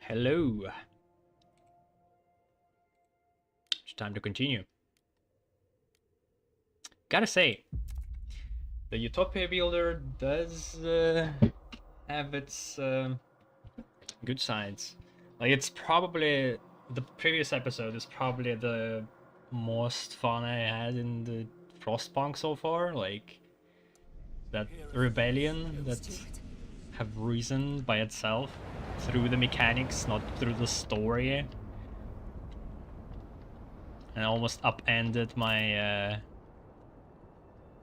Hello. It's time to continue. Gotta say, the Utopia builder does have its good sides. Like, it's probably the previous episode is probably the most fun I had in the Frostpunk so far. Like that rebellion that have risen by itself through the mechanics, not through the story, and almost upended my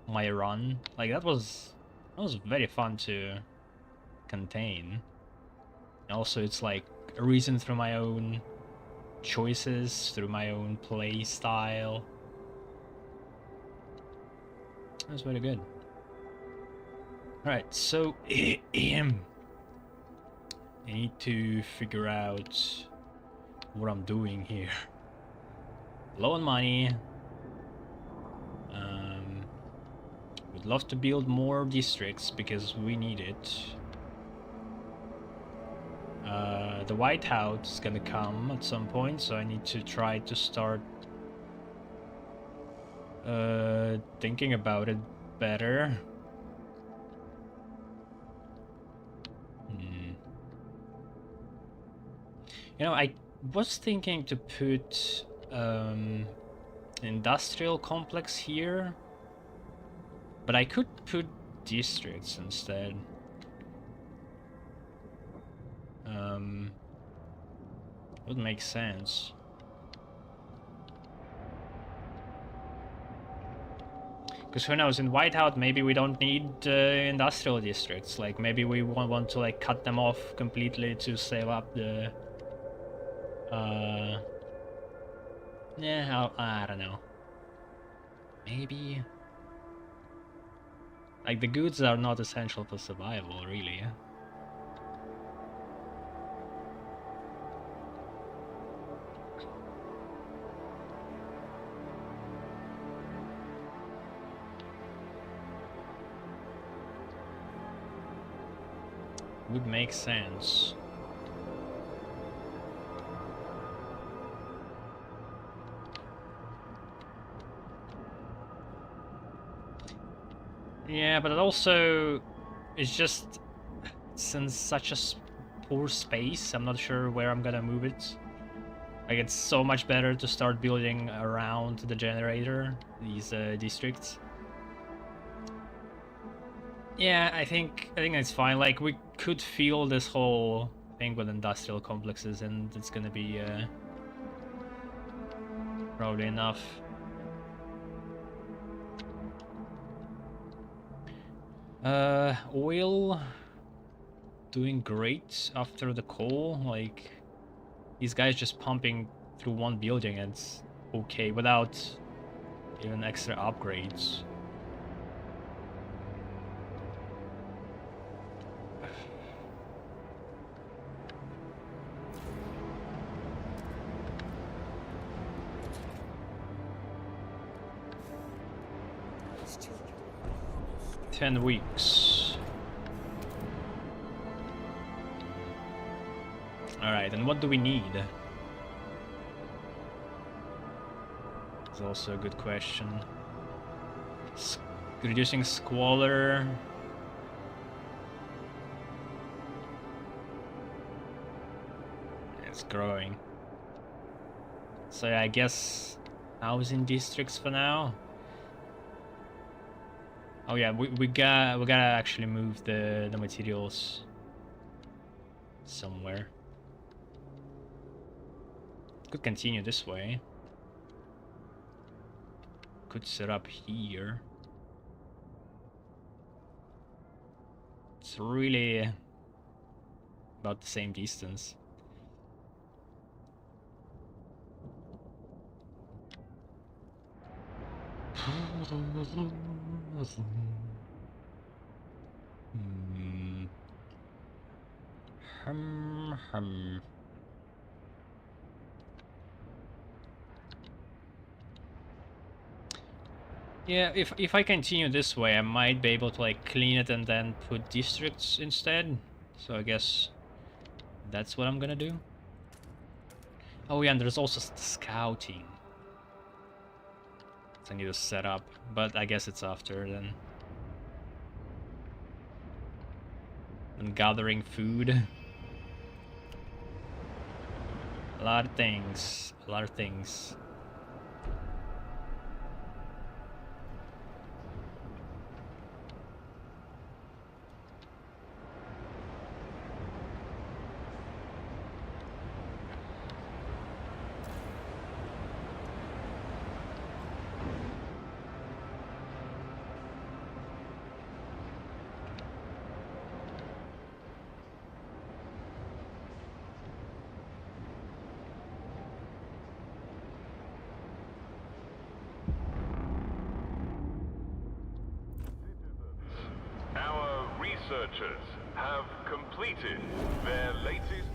my run. Like that was very fun to contain. And also, it's like a reason through my own choices, through my own play style. That was very good. Alright, so I need to figure out what I'm doing here. Low on money. Would love to build more districts because we need it. The White House is gonna come at some point, so I need to try to start thinking about it better. You know, I was thinking to put an industrial complex here, but I could put districts instead. Would make sense. Because who knows, in Whiteout maybe we don't need industrial districts. Like maybe we want to like cut them off completely to save up the. Yeah, I don't know. Maybe. Like the goods are not essential for survival, really. Would make sense. Yeah, but it also is just it's in such a poor space. I'm not sure where I'm gonna move it. Like it's so much better to start building around the generator, these districts. Yeah, I think it's fine. Like we could feel this whole thing with industrial complexes, and it's gonna be probably enough. Oil doing great after the coal. Like these guys just pumping through one building, and it's okay without even extra upgrades. $10 weeks. Alright, and what do we need? It's also a good question. Reducing squalor. It's growing. So I guess housing districts for now. Oh yeah, we gotta actually move the materials somewhere. Could continue this way. Could set up here. It's really about the same distance. Yeah, if I continue this way, I might be able to like clean it and then put districts instead. So I guess That's what I'm gonna do. Oh yeah, and there's also scouting. So I need to set up, but I guess it's after then. And gathering food. A lot of things. A lot of things. Our researchers have completed their latest...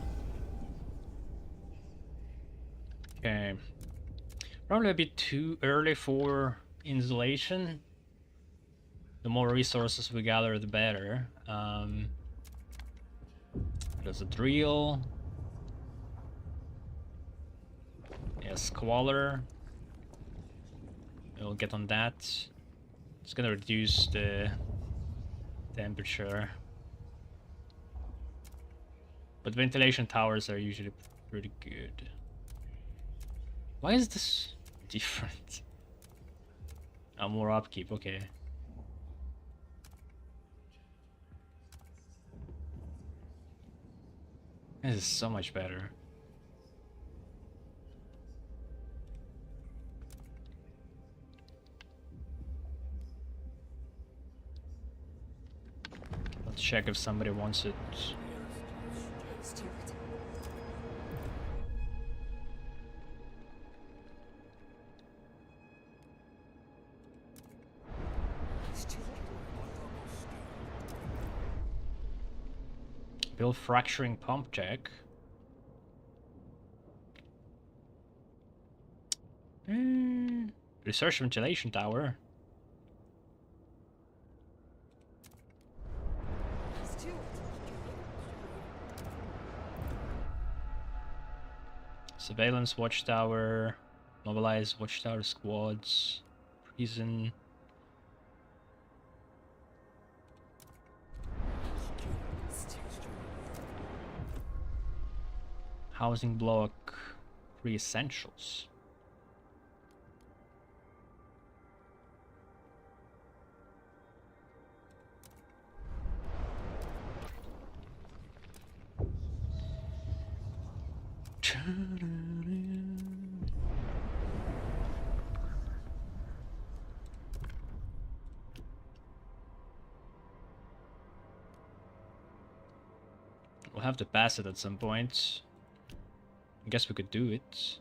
Okay. Probably a bit too early for installation. The more resources we gather, the better. There's a drill. Yeah, squalor. We'll get on that. It's gonna reduce the temperature. But ventilation towers are usually pretty good. Why is this different? Oh, more upkeep, okay. This is so much better. Let's check if somebody wants it. Build fracturing pump jack. Research ventilation tower. Surveillance watchtower. Mobilize watchtower squads. Prison. Housing block. 3 essentials. We'll have to pass it at some point. I guess we could do it.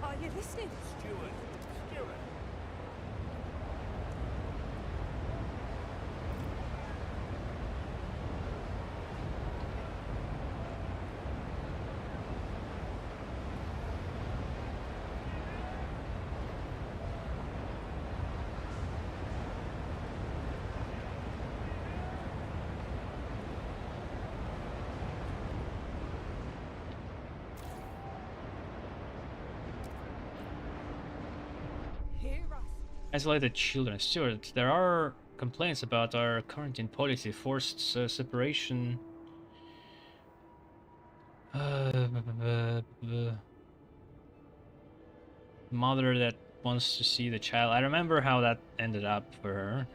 Are you listening? Steward. Isolated children. Stuart, there are complaints about our quarantine policy, forced separation. Mother that wants to see the child. I remember how that ended up for her.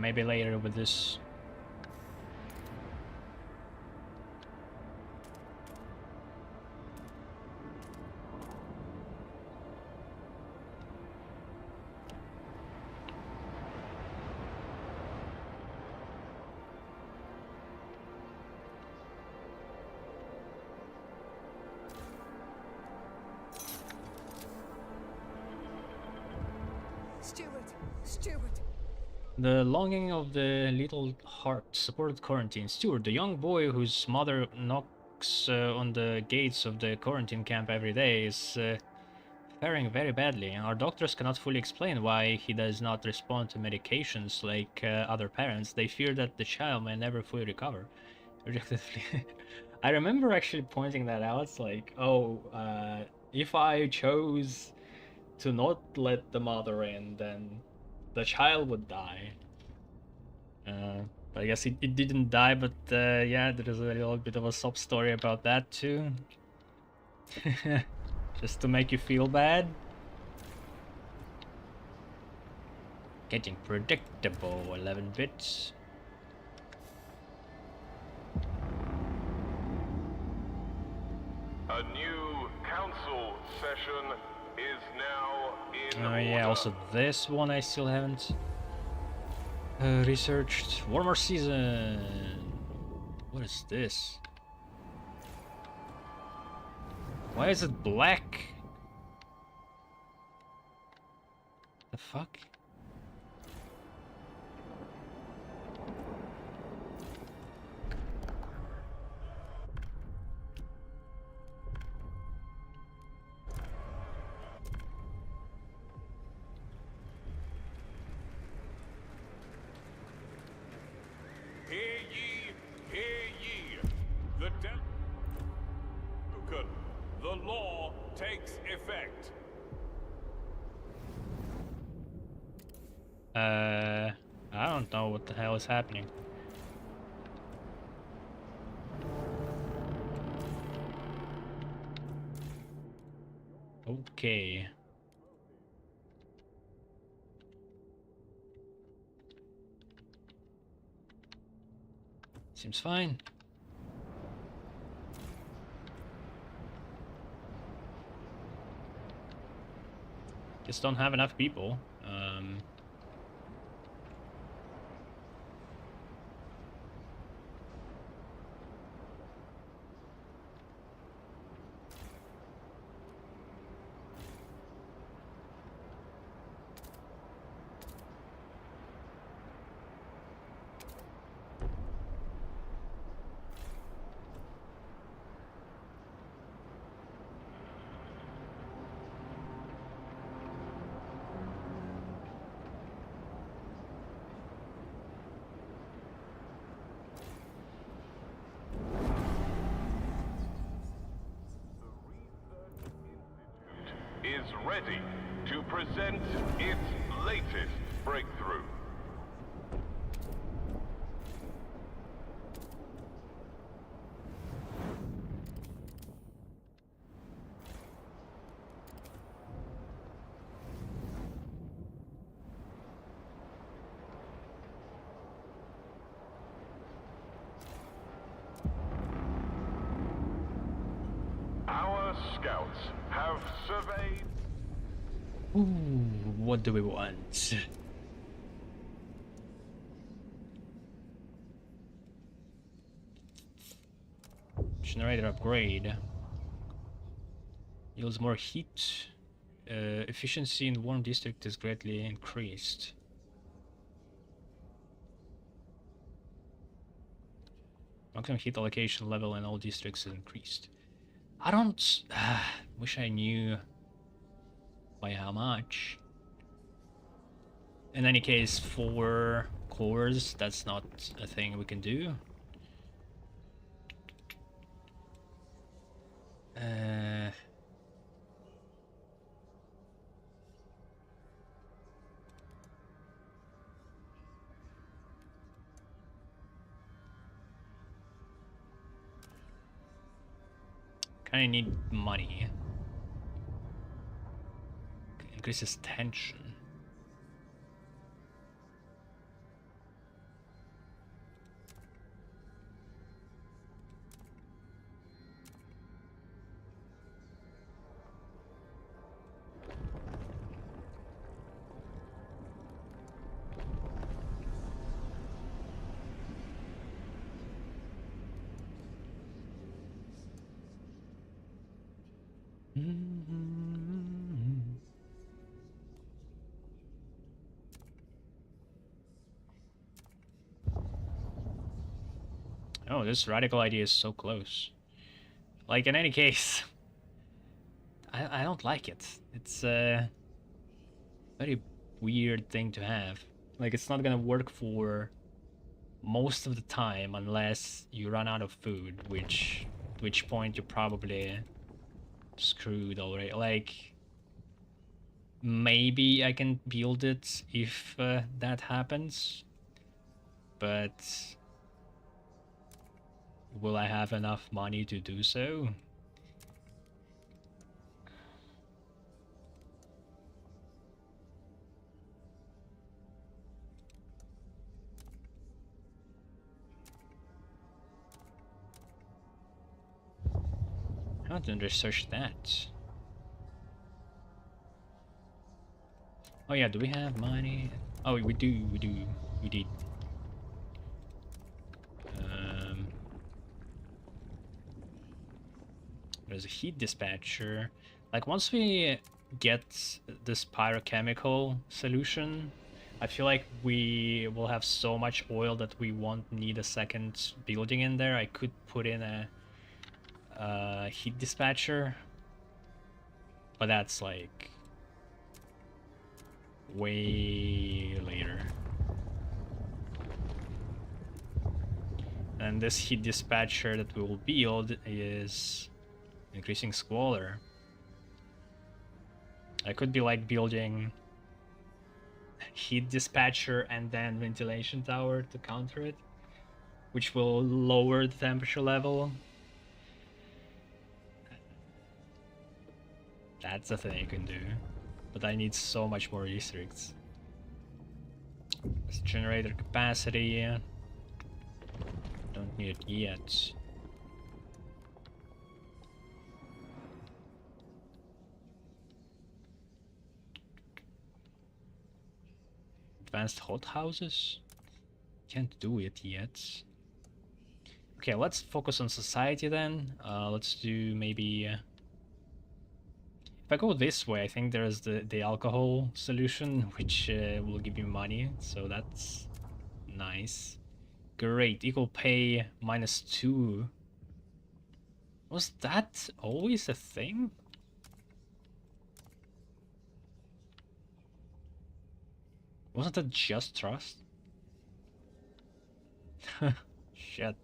maybe later with this. Steward. The longing of the little heart supported quarantine. Stuart, the young boy whose mother knocks on the gates of the quarantine camp every day, is faring very badly. Our doctors cannot fully explain why he does not respond to medications like other parents. They fear that the child may never fully recover. Objectively. I remember actually pointing that out. It's like, oh, if I chose to not let the mother in, then the child would die. But I guess it didn't die, but yeah, there is a little bit of a sub story about that too. Just to make you feel bad. Getting predictable, 11 bits. A new council session is now in Oh yeah, order. also this one I still haven't researched. Warmer season. What is this? Why is it black? The fuck? Hear ye, the spoken. The law takes effect. I don't know what the hell is happening. Okay. Seems fine. Just don't have enough people. Is ready to present its latest breakthrough. Our scouts have surveyed. Ooh, what do we want? Generator upgrade. Yields more heat. Efficiency in warm district is greatly increased. Maximum heat allocation level in all districts is increased. I don't... wish I knew by how much. In any case, 4 cores, that's not a thing we can do. Kinda need money. Increases tension. Oh, this radical idea is so close. Like, in any case, I don't like it. It's a very weird thing to have. Like, it's not gonna work for most of the time unless you run out of food, at which point you're probably screwed already. Like, maybe I can build it if that happens, but will I have enough money to do so? I didn't research that. Oh yeah, do we have money? Oh, we do, we did. There's a heat dispatcher. Like, once we get this pyrochemical solution, I feel like we will have so much oil that we won't need a second building in there. I could put in a heat dispatcher, but that's like way later. And this heat dispatcher that we will build is increasing squalor. I could be like building heat dispatcher and then ventilation tower to counter it, which will lower the temperature level. That's a thing you can do, but I need so much more districts. This generator capacity, don't need it yet. Advanced hothouses? Can't do it yet. Okay, let's focus on society then. Let's do maybe... if I go this way, I think there's the alcohol solution, which will give you money, so that's nice. Great, equal pay -2. Was that always a thing? Wasn't it just trust? Shit.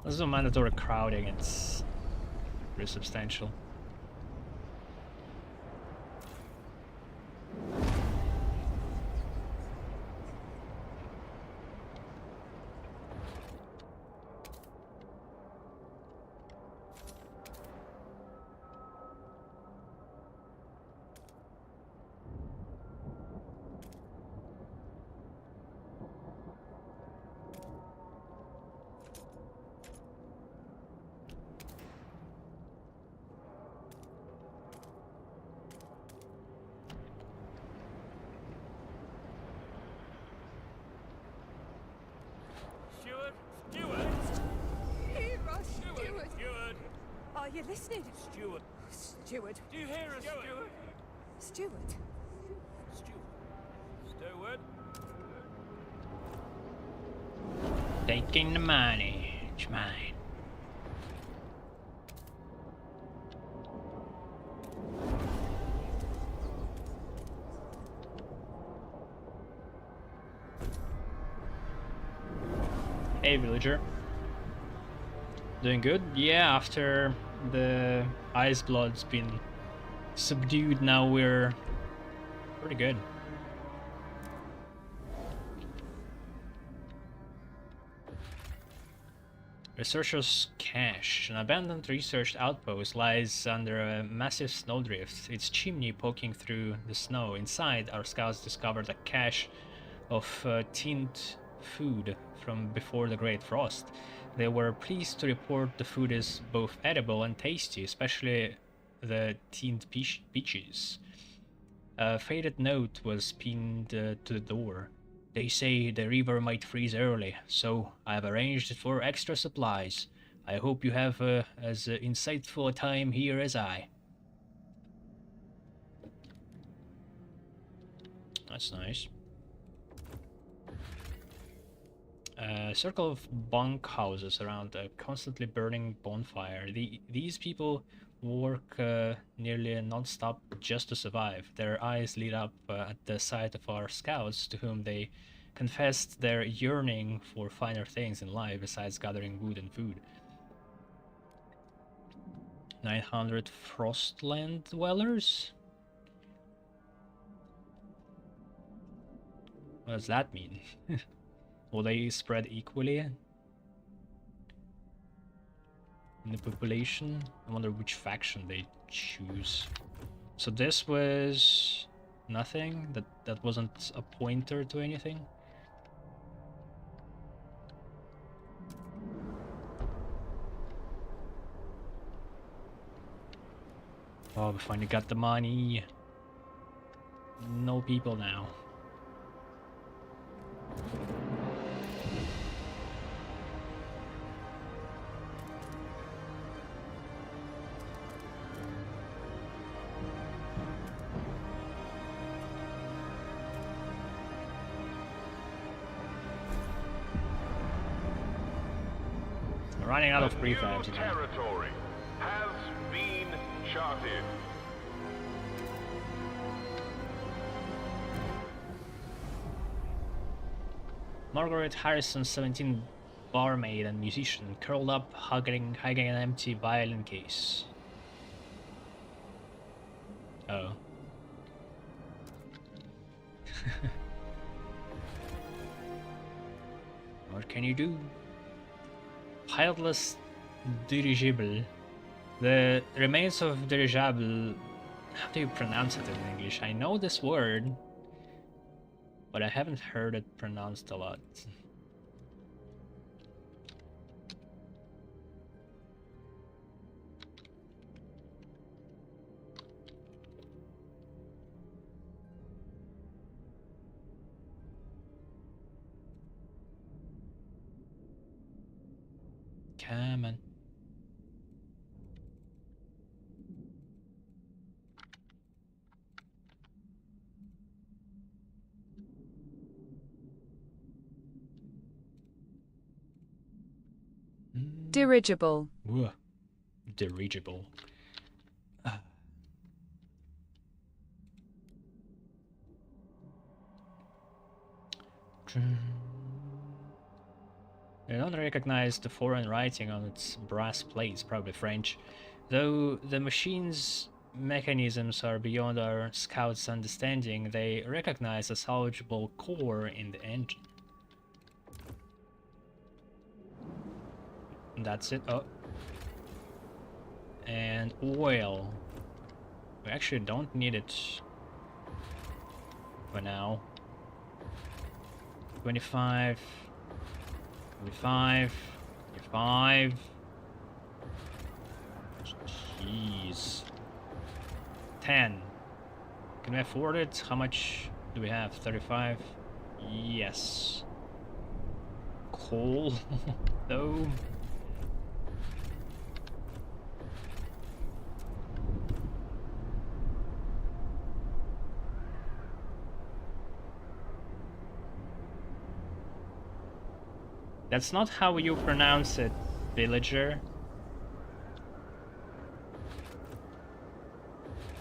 This is a mandatory crowding, it's pretty substantial. Are you listening? Steward. Steward. Do you hear us, Steward? Steward. Steward. Taking the money, it's mine. Hey, villager. Doing good? Yeah, after the Ice Blood's been subdued, now we're pretty good. Researcher's Cache. An abandoned research outpost lies under a massive snowdrift, its chimney poking through the snow. Inside, our scouts discovered a cache of tinned food from before the Great Frost. They were pleased to report the food is both edible and tasty, especially the tinned peaches. A faded note was pinned to the door. They say the river might freeze early, so I have arranged for extra supplies. I hope you have as insightful a time here as I. That's nice. A circle of bunk houses around a constantly burning bonfire. These people work nearly non-stop just to survive. Their eyes lit up at the sight of our scouts, to whom they confessed their yearning for finer things in life besides gathering wood and food. 900 Frostland dwellers? What does that mean? Will they spread equally in the population? I wonder which faction they choose. So this was nothing? That wasn't a pointer to anything? Oh, we finally got the money. No people now. Running out of prefabs again. Territory has been charted. Margaret Harrison, 17, barmaid and musician, curled up, hugging an empty violin case. Oh. What can you do? Pilotless dirigible. The remains of dirigible. How do you pronounce it in English? I know this word, but I haven't heard it pronounced a lot. Come on. Dirigible. Whoa. Dirigible. I don't recognize the foreign writing on its brass plates, probably French, though the machine's mechanisms are beyond our scouts' understanding. They recognize a salvageable core in the engine. And that's it. Oh. And oil. We actually don't need it for now. 25. 25. 25. Jeez. 10. Can we afford it? How much do we have? 35? Yes. Coal? No. That's not how you pronounce it, villager.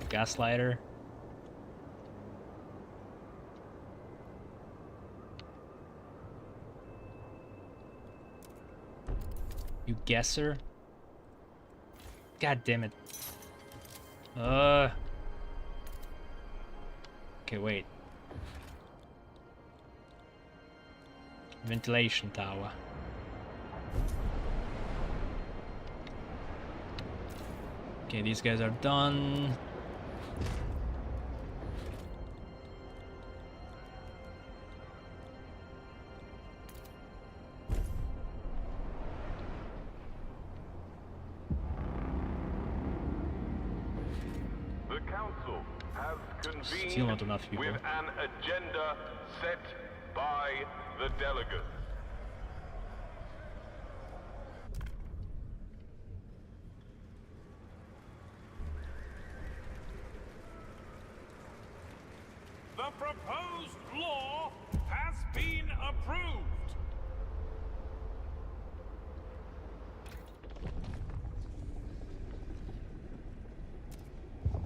Gaslighter. You guesser. God damn it. Okay, wait. Ventilation tower. Okay, these guys are done. The council has convened Still not enough people. with an agenda set by the delegates. The proposed law has been approved.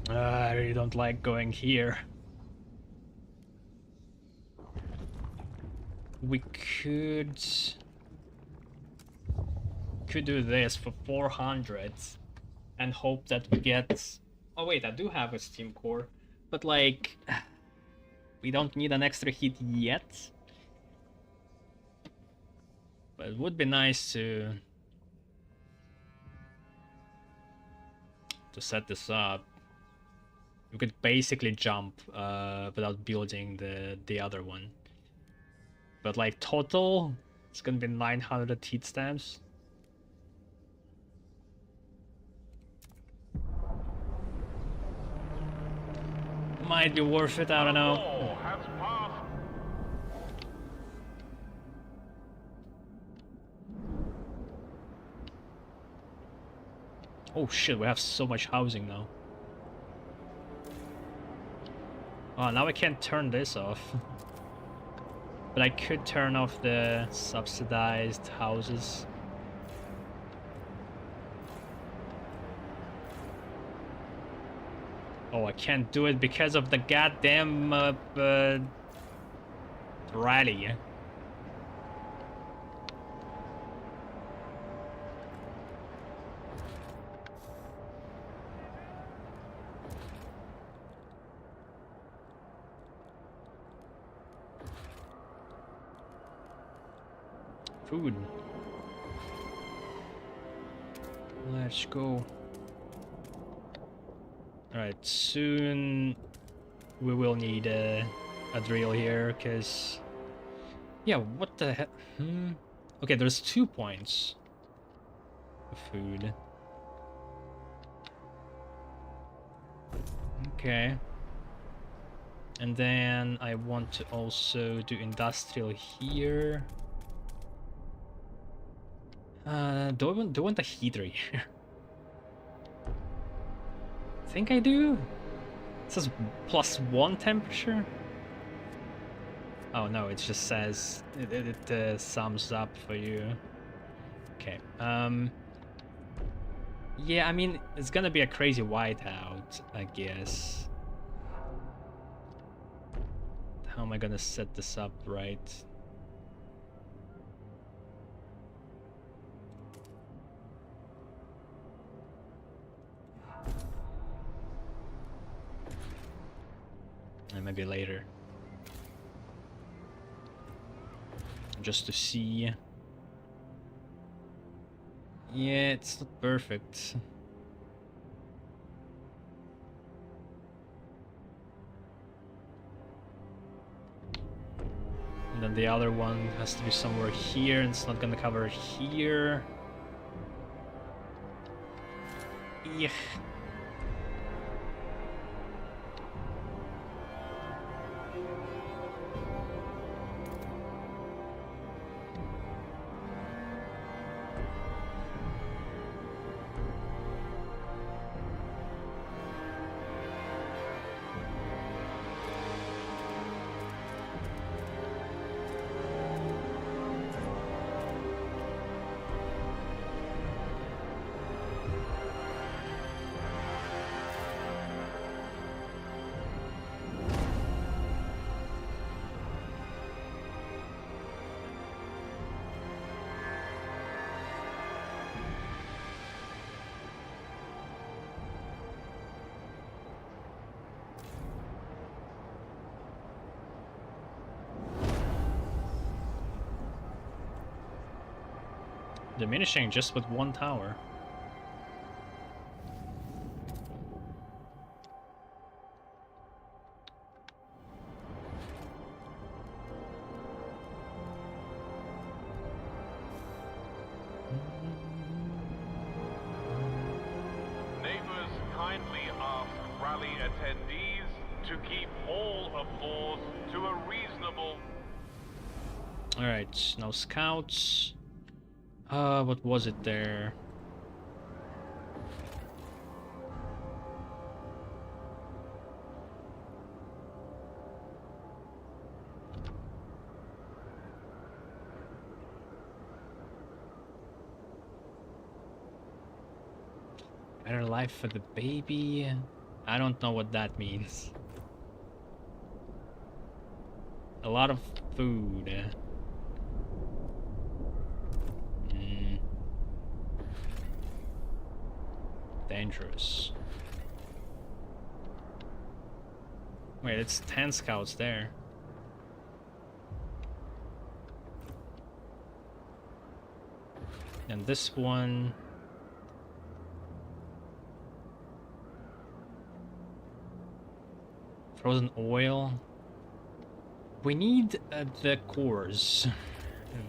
I really don't like going here. We could do this for 400 and hope that we get... Oh wait, I do have a steam core, but like we don't need an extra heat yet. But it would be nice to set this up. You could basically jump without building the other one. But like total, it's gonna be 900 heat stamps. Might be worth it, I don't know. Law has passed. Oh shit, we have so much housing now. Oh, now I can't turn this off. But I could turn off the subsidized houses. Oh, I can't do it because of the goddamn rally. Food. Let's go. Alright, soon we will need a drill here, because... Yeah, what the heck? Okay, there's 2 points of food. Okay. And then I want to also do industrial here. Do I want a heater here? I think I do. It says +1 temperature. Oh no, it just says it sums up for you. Okay. Yeah, I mean it's gonna be a crazy whiteout, I guess. How am I gonna set this up right? Maybe later. Just to see. Yeah, it's not perfect. And then the other one has to be somewhere here, and it's not gonna cover here. Yeah. Diminishing just with one tower. Neighbors kindly ask rally attendees to keep all applause to a reasonable... Alright, no scouts. What was it there? Better life for the baby? I don't know what that means. A lot of food. Dangerous. Wait, it's 10 scouts there. And this one... Frozen oil. We need the cores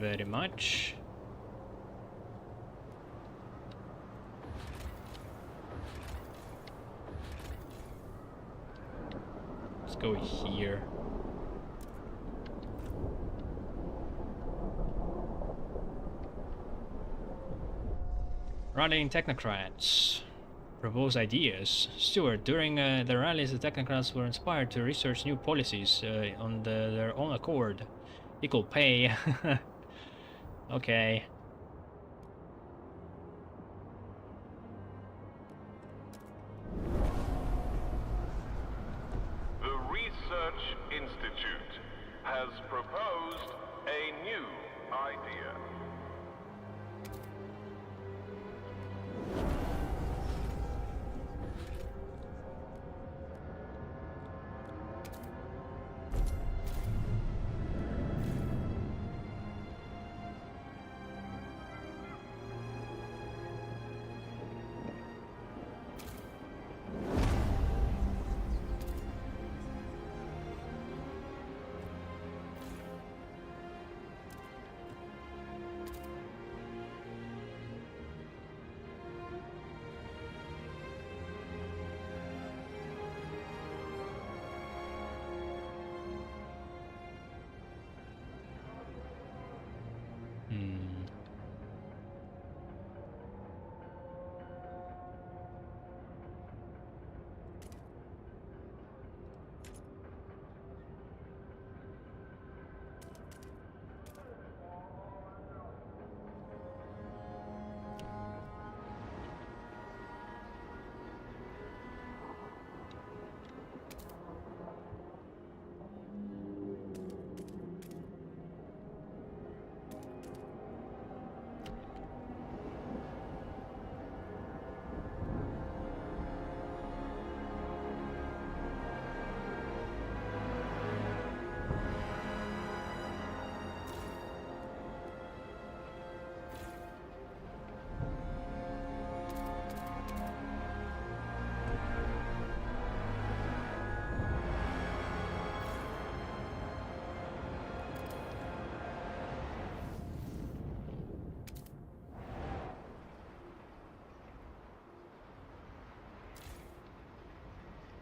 very much. Let's go here. Rallying Technocrats. Propose ideas. Stewart, during the rallies, the Technocrats were inspired to research new policies on their own accord. Equal pay. Okay. The Research Institute has proposed a new idea.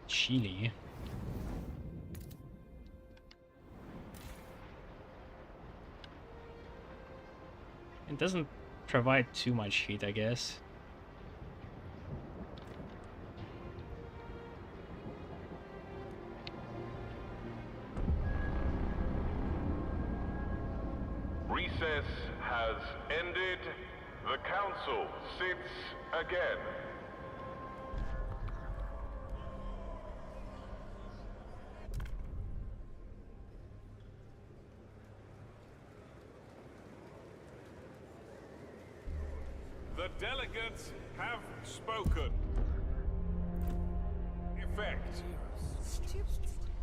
Chile. It doesn't provide too much heat, I guess. Recess has ended. The council sits again. The delegates have spoken. Effect. Stupid.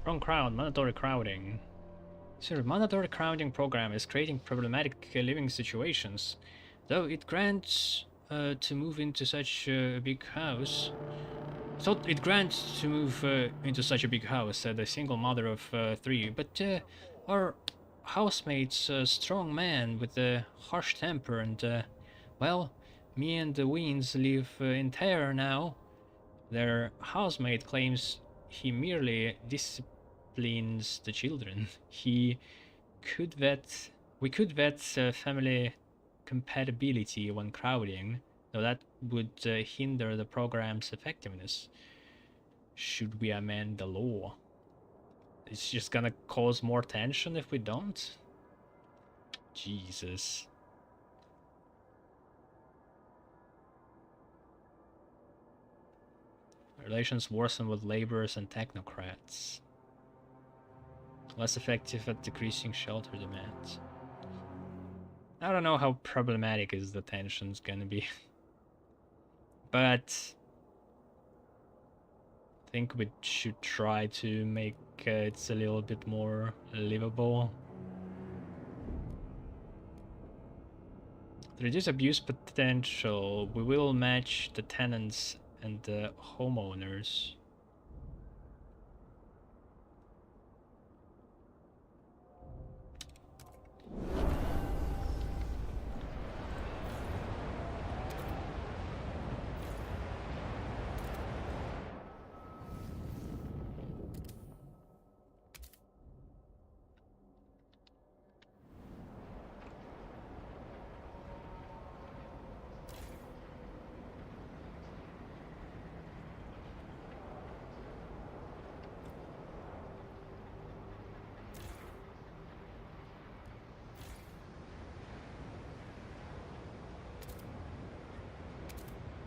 Wrong crowd, mandatory crowding. Sir, mandatory crowding program is creating problematic living situations. Though it grants to move into such a big house. Thought it grants to move into such a big house, said a single mother of 3. But our housemate's a strong man with a harsh temper, and well, me and the Weens live in terror now. Their housemate claims he merely disciplines the children. We could vet family compatibility when crowding, though that would hinder the program's effectiveness. Should we amend the law? It's just gonna cause more tension if we don't? Jesus. Relations worsen with laborers and technocrats. Less effective at decreasing shelter demands. I don't know how problematic is the tension's gonna be. But I think we should try to make it a little bit more livable. To reduce abuse potential, we will match the tenants and the homeowners.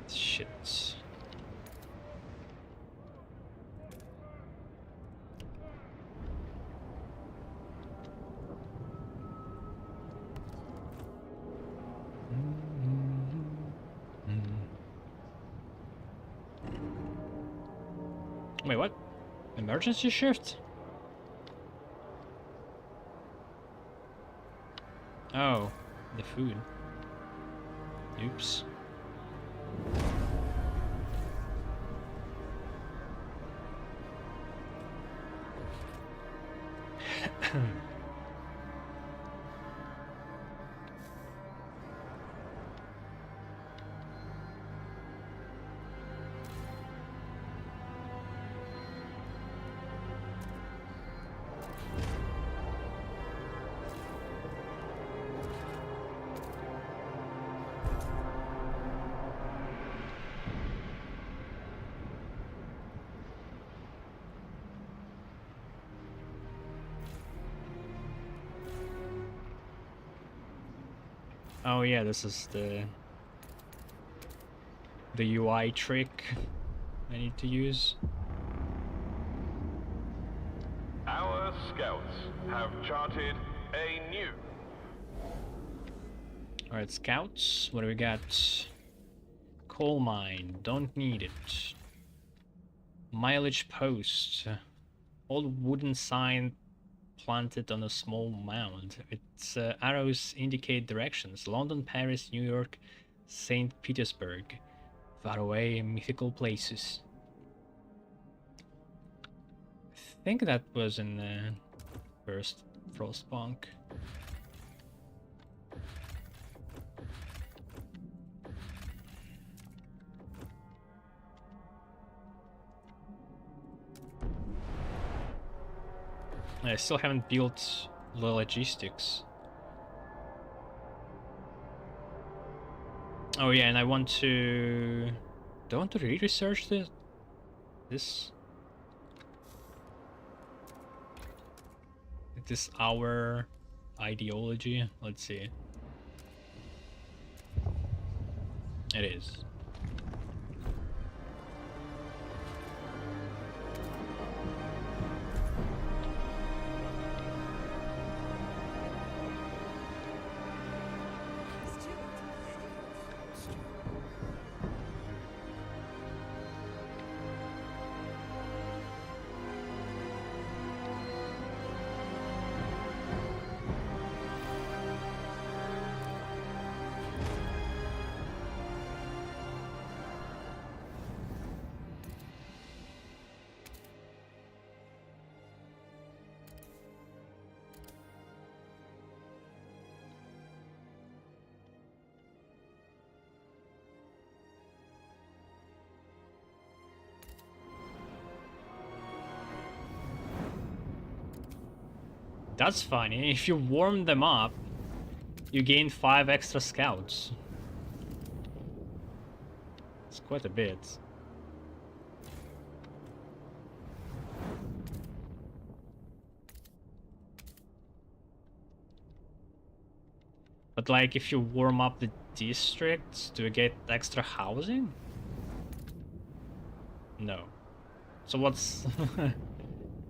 Shit. Wait, what? Emergency shift? Oh, the food. Oops. Oh yeah, this is the UI trick I need to use. Our scouts have charted a new. Alright, scouts, what do we got? Coal mine, don't need it. Mileage post. Old wooden sign planted on a small mound. Its arrows indicate directions. London, Paris, New York, St. Petersburg. Far away, mythical places. I think that was in the first Frostpunk. I still haven't built the logistics. Oh yeah, and I want to... Do I want to re-research this? This our ideology? Let's see. It is. That's funny. If you warm them up, you gain 5 extra scouts. It's quite a bit. But like, if you warm up the districts, do you get extra housing? No. So what's...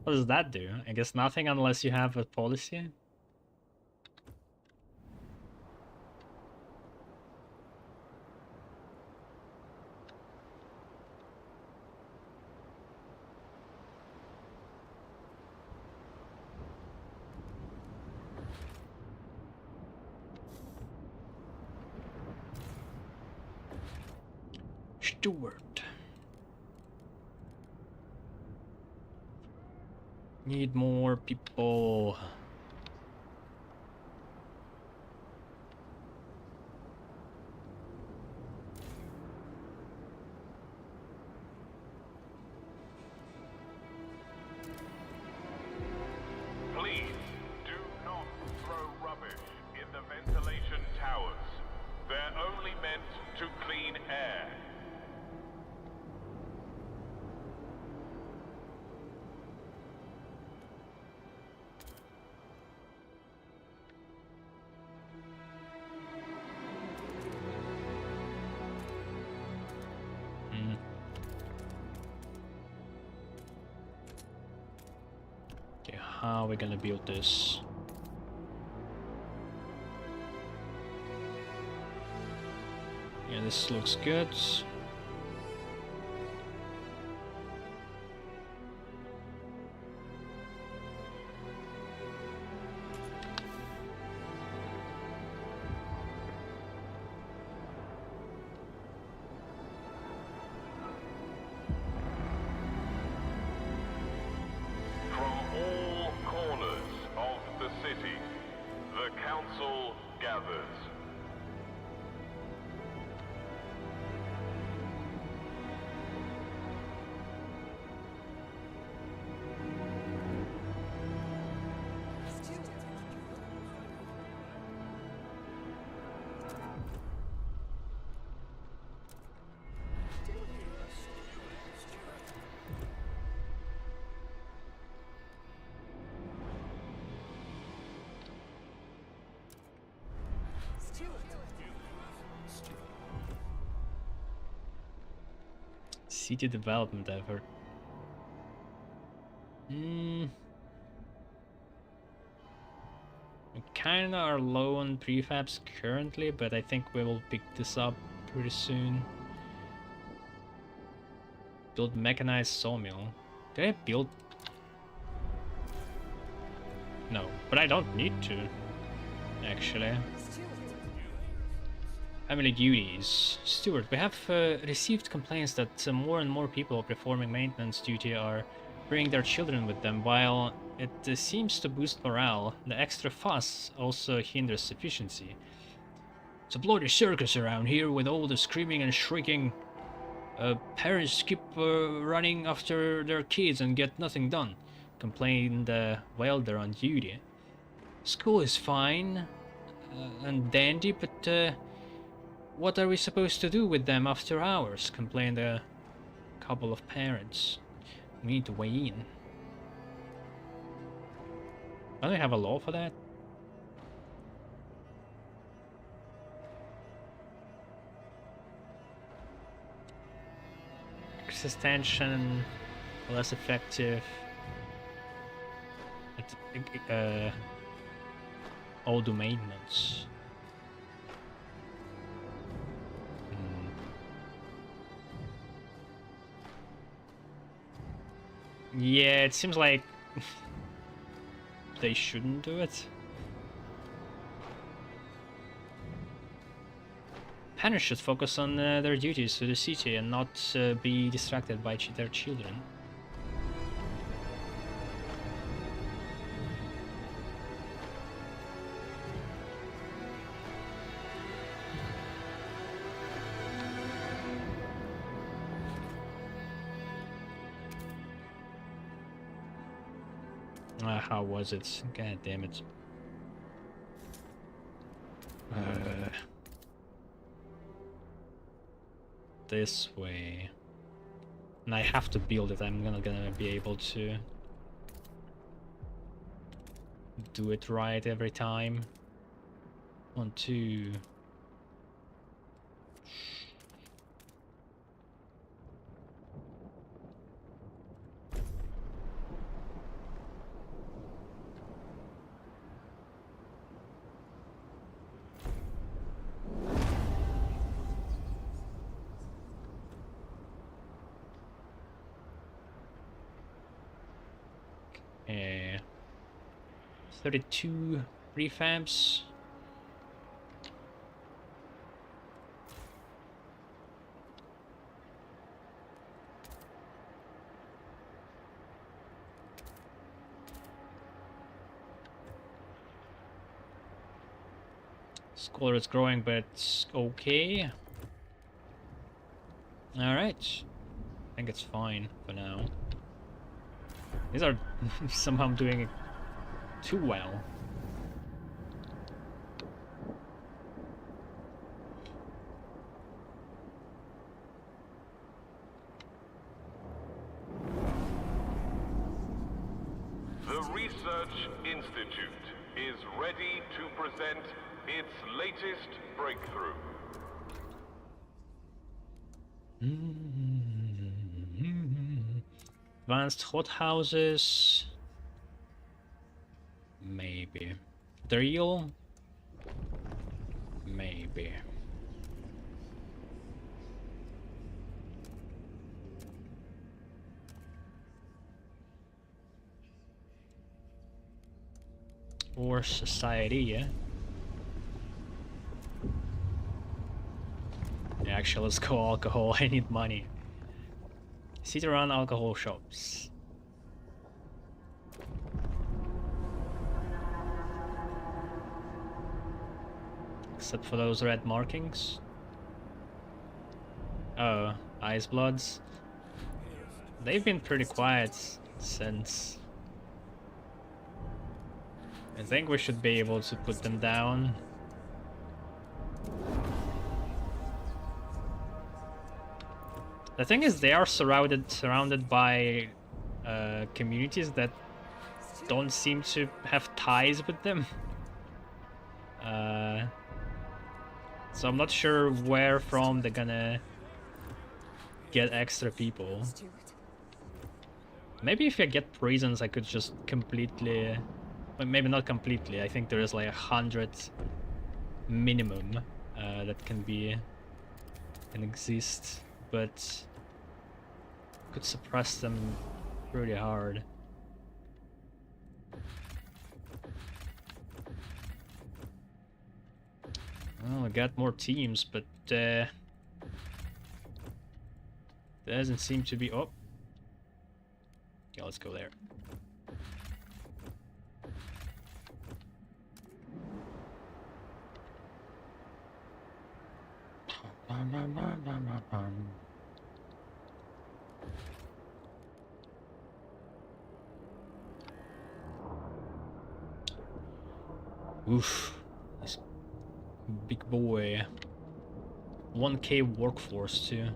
what does that do? I guess nothing unless you have a policy. Steward. Need more people. Please do not throw rubbish in the ventilation towers. They're only meant to clean air. Okay, how are we gonna build this? Yeah, this looks good. From all corners of the city, the council gathers. Steward. Steward. City development effort. We kinda are low on prefabs currently, but I think we will pick this up pretty soon. Build mechanized sawmill. Did I build? No, but I don't need to, actually. Steward. Family duties. Steward, we have received complaints that more and more people performing maintenance duty are bringing their children with them. While it seems to boost morale, the extra fuss also hinders efficiency. It's a bloody circus around here with all the screaming and shrieking. Parents keep running after their kids and get nothing done, complained the welder on duty. School is fine and dandy, but what are we supposed to do with them after hours? Complained a couple of parents. We need to weigh in. Don't they have a law for that? Access tension, less effective. All do maintenance. Yeah, it seems like they shouldn't do it. Parents should focus on their duties to the city and not be distracted by their children. How was it? God damn it. This way. And I have to build it. I'm gonna be able to do it right every time. 1, 2. Uh, 32 prefabs. Score is growing, but it's okay. Alright. I think it's fine for now. These are somehow doing it too well. The Research Institute is ready to present its latest breakthrough. Advanced hothouses. Maybe. Drill. Maybe. Or society, yeah. Actually, let's go alcohol. I need money. Sit around alcohol shops. Except for those red markings. Oh, Ice Bloods. They've been pretty quiet since. I think we should be able to put them down. The thing is, they are surrounded by communities that don't seem to have ties with them. So I'm not sure where from they're gonna get extra people. Let's do it. Maybe if I get prisons, I could just completely... Well, maybe not completely. I think there is like 100 minimum that can exist, but could suppress them pretty hard. Well, I got more teams, but doesn't seem to be... Oh. Yeah, let's go there. Oof. This big boy. 1K workforce too.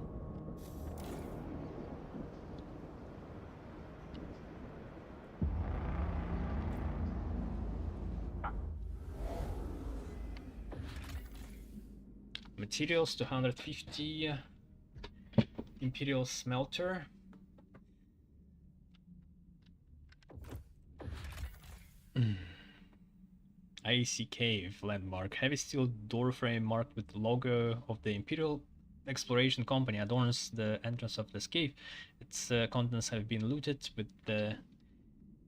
Materials 250. Imperial smelter. Icy Cave landmark. Heavy steel doorframe marked with the logo of the Imperial Exploration Company adorns the entrance of this cave. Its contents have been looted, with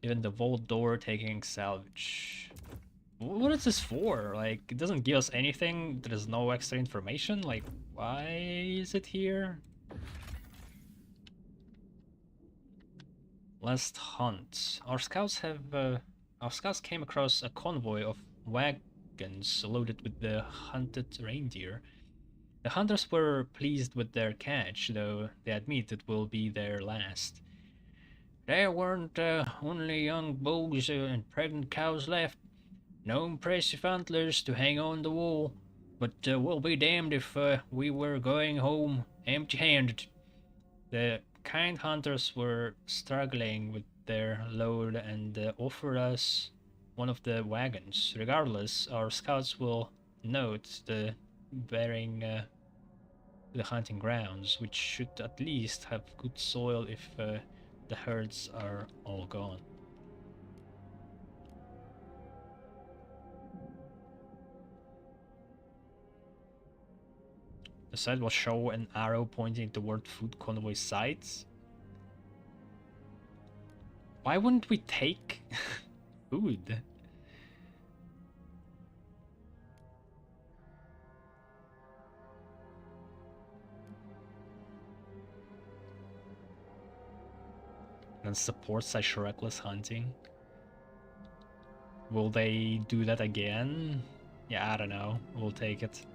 even the vault door taking salvage. What is this for? Like, it doesn't give us anything. There's no extra information. Like, why is it here? Last hunt. Our scouts came across a convoy of wagons loaded with the hunted reindeer. The hunters were pleased with their catch, though they admit it will be their last. There weren't only young bulls and pregnant cows left. No impressive antlers to hang on the wall. But we'll be damned if we were going home empty-handed. The kind hunters were struggling with their load and offered us one of the wagons. Regardless, our scouts will note the bearing the hunting grounds, which should at least have good soil if the herds are all gone. The site will show an arrow pointing toward food convoy sites. Why wouldn't we take food? And support such reckless hunting. Will they do that again? Yeah, I don't know. We'll take it.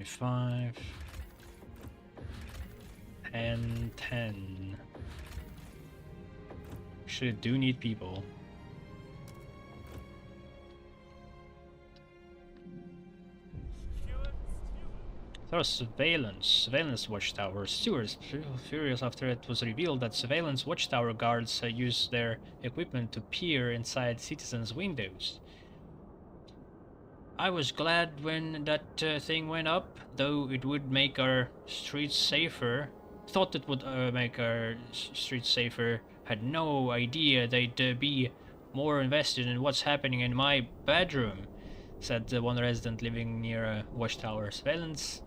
Five, 10, 10. Actually, do need people. There was surveillance watchtower. Stewards furious after it was revealed that surveillance watchtower guards used their equipment to peer inside citizens' windows. I was glad when that thing went up, though it would make our streets safer. Thought it would make our streets safer. Had no idea they'd be more invested in what's happening in my bedroom, said one resident living near a watchtower. Surveillance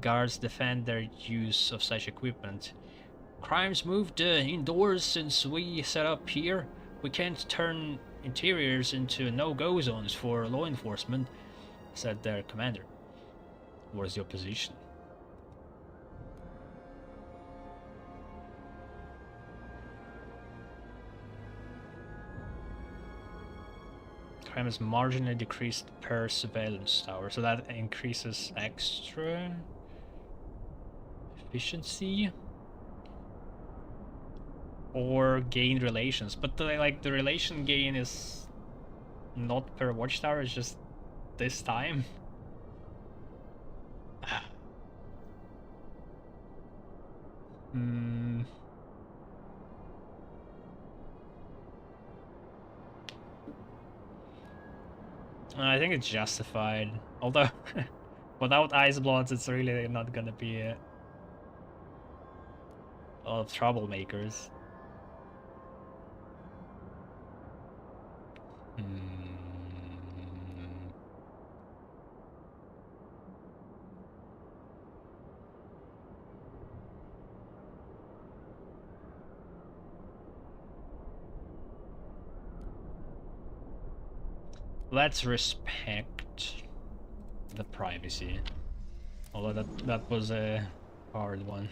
guards defend their use of such equipment. Crime's moved indoors since we set up here. We can't turn interiors into no-go zones for law enforcement, said their commander. What is your position? Crime is marginally decreased per surveillance tower, so that increases extra efficiency or gain relations, but the relation gain is not per watchtower, it's just this time. I think it's justified, although without ice bloods it's really not gonna be a lot of troublemakers. Let's respect the privacy, although that was a hard one.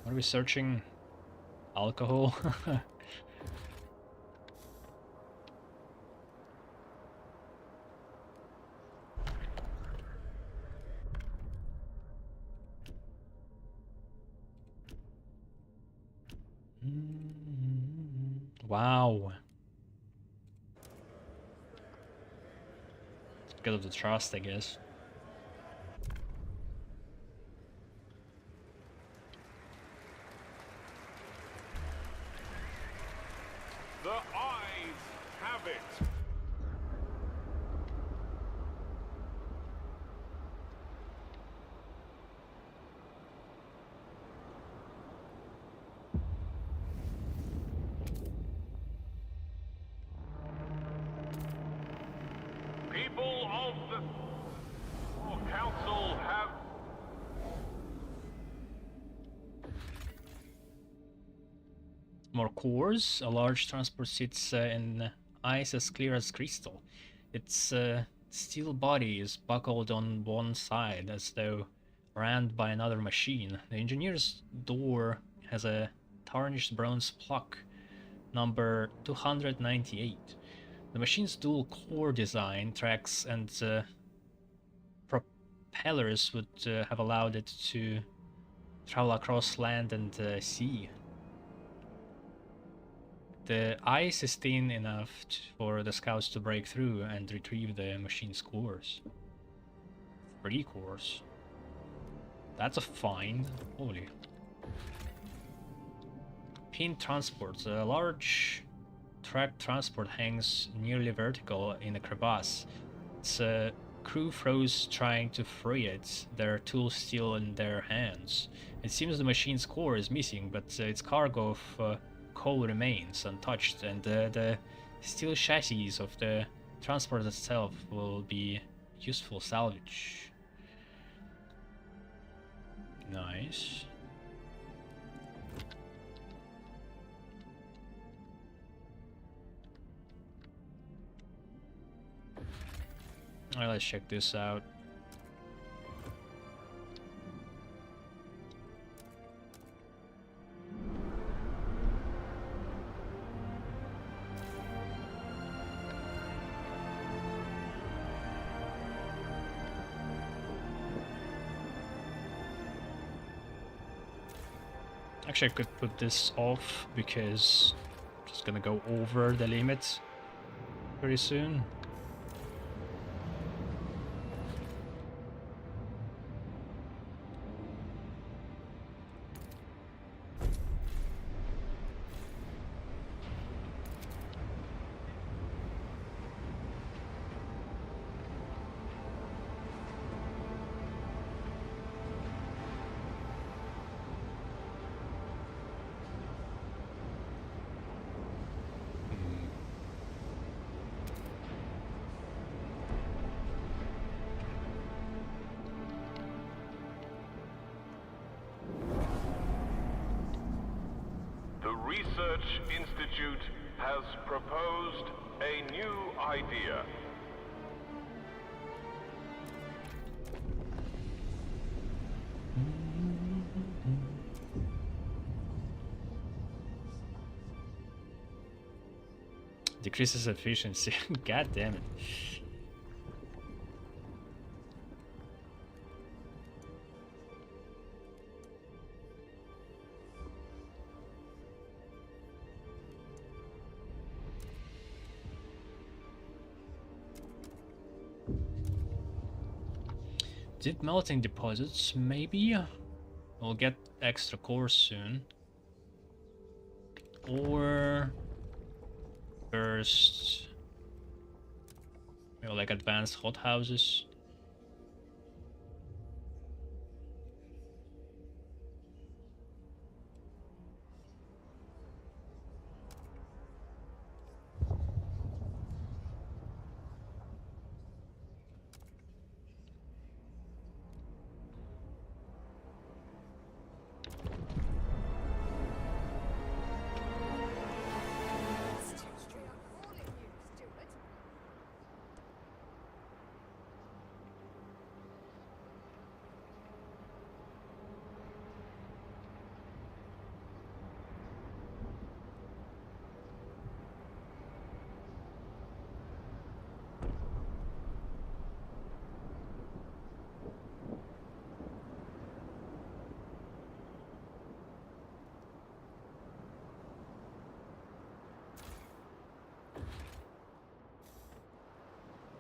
What are we searching? Alcohol? Wow. It's because of the trust, I guess. The eyes have it. People of the Council have... More cores. A large transport sits in ice as clear as crystal. It's steel body is buckled on one side as though rammed by another machine. The engineer's door has a tarnished bronze plaque, number 298. The machine's dual core design, tracks and propellers would have allowed it to travel across land and sea. The ice is thin enough for the scouts to break through and retrieve the machine's cores. 3 cores. That's a find. Holy. Pin transport. A large track transport hangs nearly vertical in a crevasse. Its crew froze trying to free it, their tools still in their hands. It seems the machine's core is missing, but its cargo of coal remains untouched, and the steel chassis of the transport itself will be useful salvage. Nice. Alright, let's check this out. Actually, I could put this off because I'm just gonna go over the limit pretty soon. The Research Institute has proposed a new idea. Decreases efficiency. God damn it. Did melting deposits, maybe? We'll get extra cores soon. Or first, you know, like advanced hothouses. It's too straight up calling you, Stuart.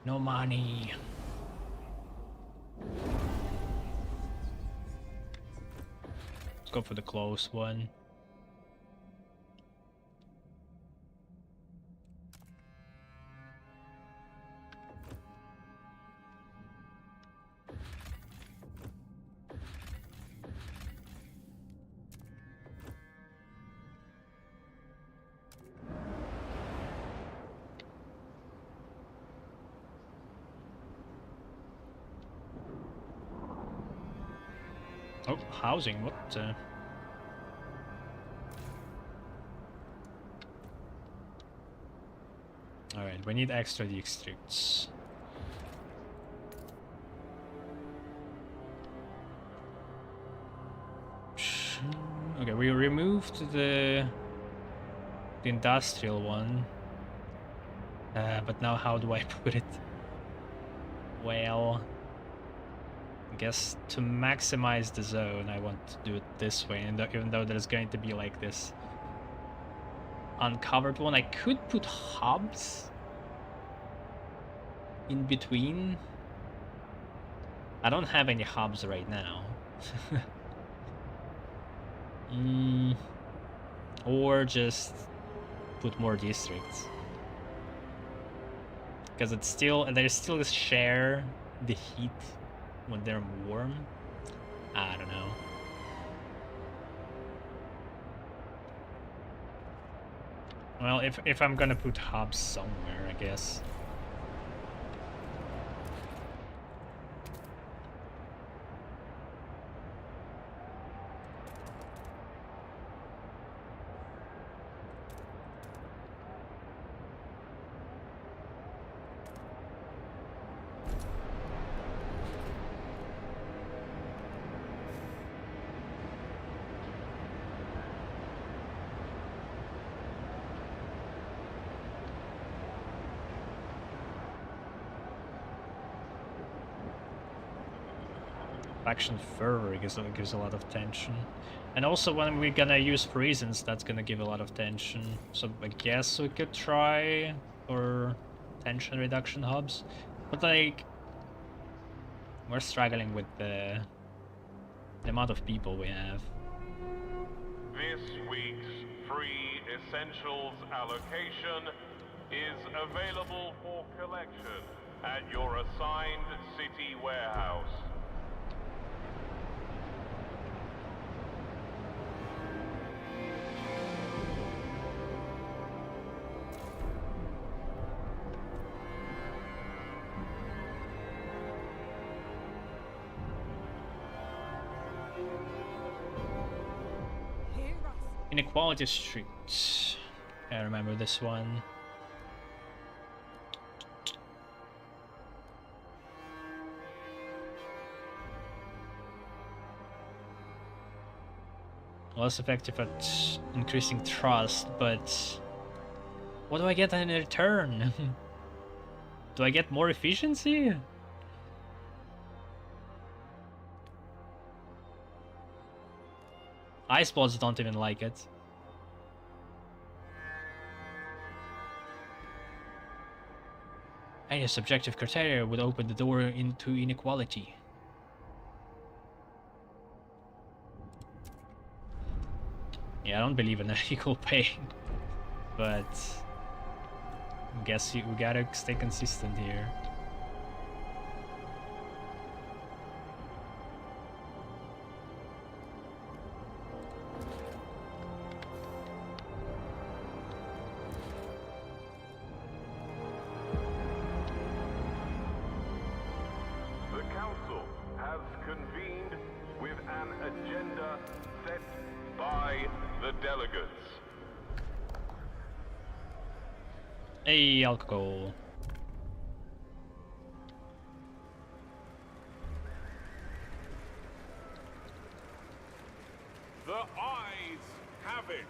No money. Let's go for the close one. Oh, housing, what? Alright, we need extra districts. we removed the industrial one. But now how do I put it? Well, I guess to maximize the zone, I want to do it this way. And even though there's going to be like this uncovered one, I could put hubs in between. I don't have any hubs right now. Or just put more districts. Because it's still, they still share the heat when they're warm. I don't know. Well, if I'm gonna put hubs somewhere, I guess. Faction fervor gives a lot of tension, and also when we're gonna use prisons, that's gonna give a lot of tension. So I guess we could try for tension reduction hubs, but like we're struggling with the amount of people we have. This week's free essentials allocation is available for collection at your assigned city warehouse. Inequality Street. I remember this one. Less effective at increasing trust, but what do I get in return? Do I get more efficiency? Ice bots don't even like it. Any subjective criteria would open the door into inequality. Yeah, I don't believe in equal pay, but I guess we gotta stay consistent here. Hey, alcohol. The eyes have it.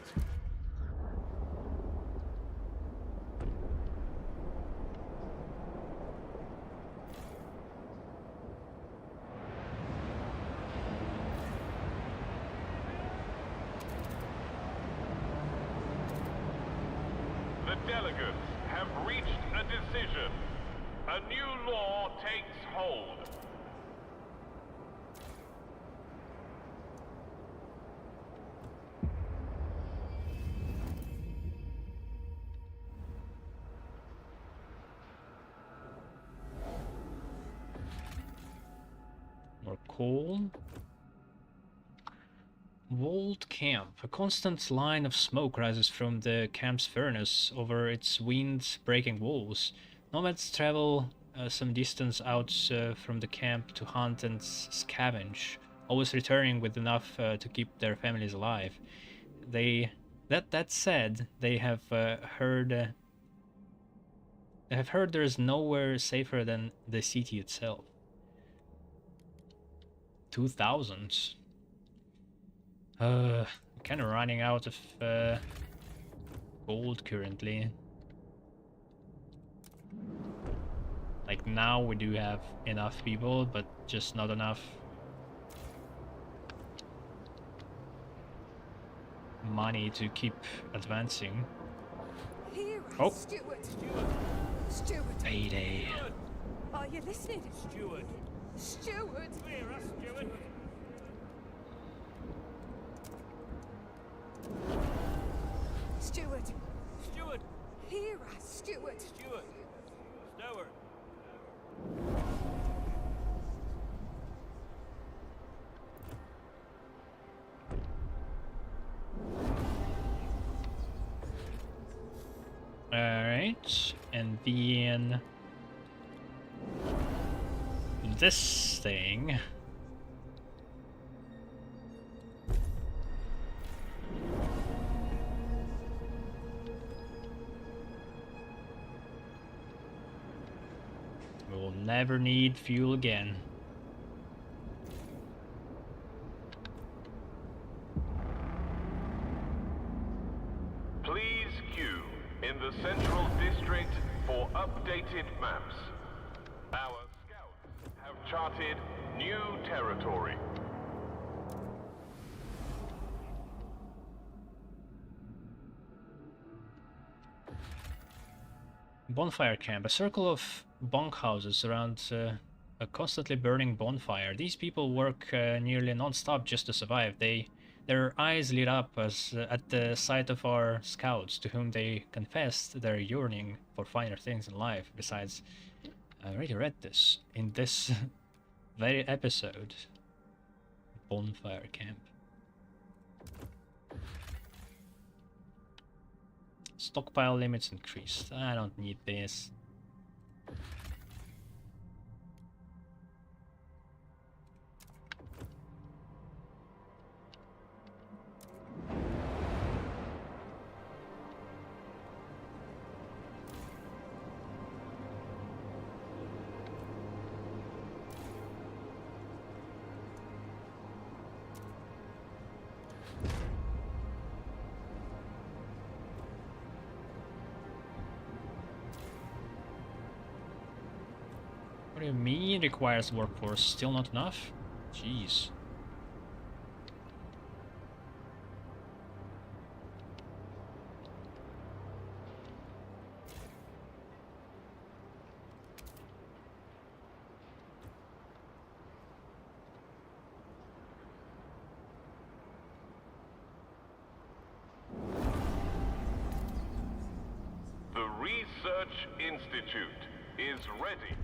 The delegates have reached a decision. A new law takes hold. More coal. Walled camp. A constant line of smoke rises from the camp's furnace over its wind-breaking walls. Nomads travel some distance out from the camp to hunt and scavenge, always returning with enough to keep their families alive. That said, they have heard there is nowhere safer than the city itself. 2,000. kind of running out of gold currently. Like now we do have enough people, but just not enough money to keep advancing. Here, Oh. Steward. Steward. Payday. Are you listening? Steward. Steward. Clear us, Steward. Steward. Steward. Hear us, Steward. Steward. Steward. Alright, and then this thing. We will never need fuel again. Please queue in the Central District for updated maps. Our scouts have charted new territory. Bonfire camp. A circle of bunkhouses around a constantly burning bonfire. These people work nearly non-stop just to survive. Their eyes lit up as at the sight of our scouts, to whom they confessed their yearning for finer things in life. Besides, I already read this in this very episode. Bonfire camp. Stockpile limits increased. I don't need this. What do you mean requires workforce? Still not enough? Jeez. The Research Institute is ready.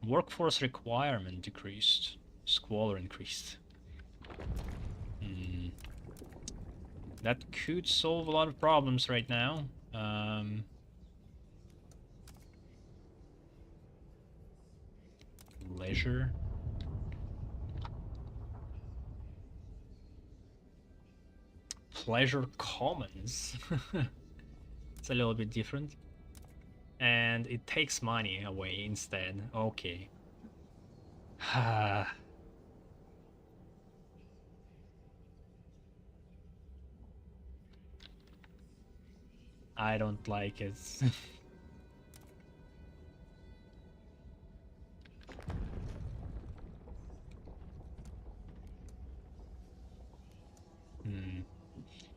Workforce requirement decreased. Squalor increased. That could solve a lot of problems right now. Leisure. Pleasure Commons. It's a little bit different. And it takes money away instead. Okay. I don't like it.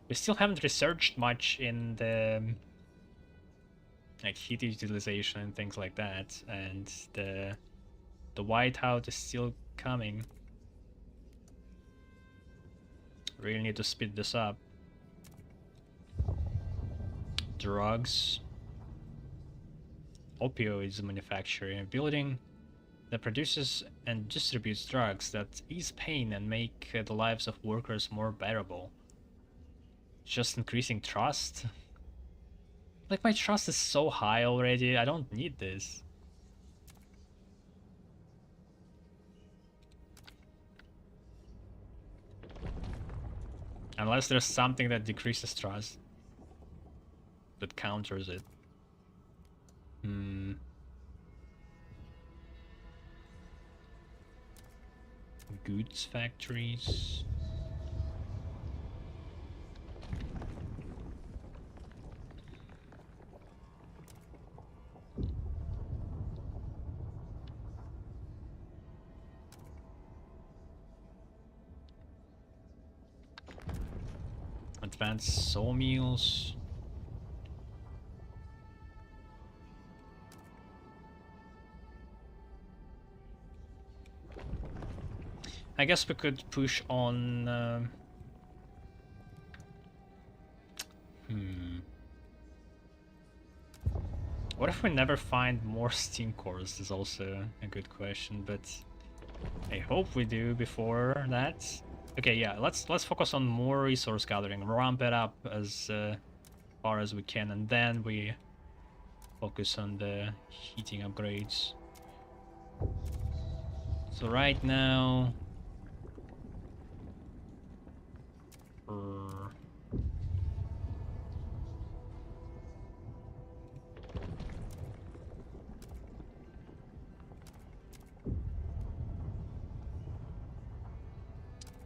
We still haven't researched much in the like heat utilization and things like that, and the whiteout is still coming. Really need to speed this up. Drugs. Opioids manufacturing. A building that produces and distributes drugs that ease pain and make the lives of workers more bearable. Just increasing trust. Like, my trust is so high already, I don't need this. Unless there's something that decreases trust. That counters it. goods factories. Advanced sawmills. I guess we could push on. What if we never find more steam cores? Is also a good question, but I hope we do before that. Okay, yeah, let's focus on more resource gathering, ramp it up as far as we can, and then we focus on the heating upgrades. So right now,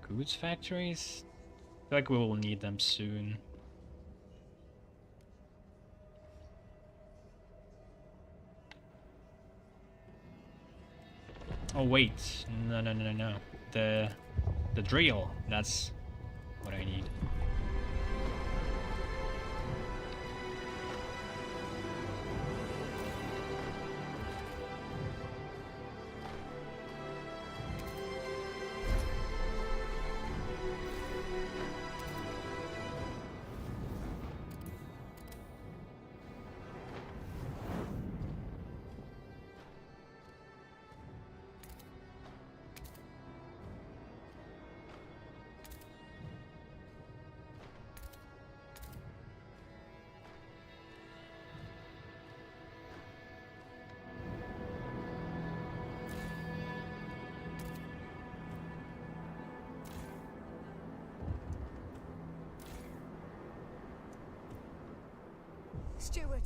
goods factories? I feel like we will need them soon. Oh wait, no. The drill, that's what I need. Steward,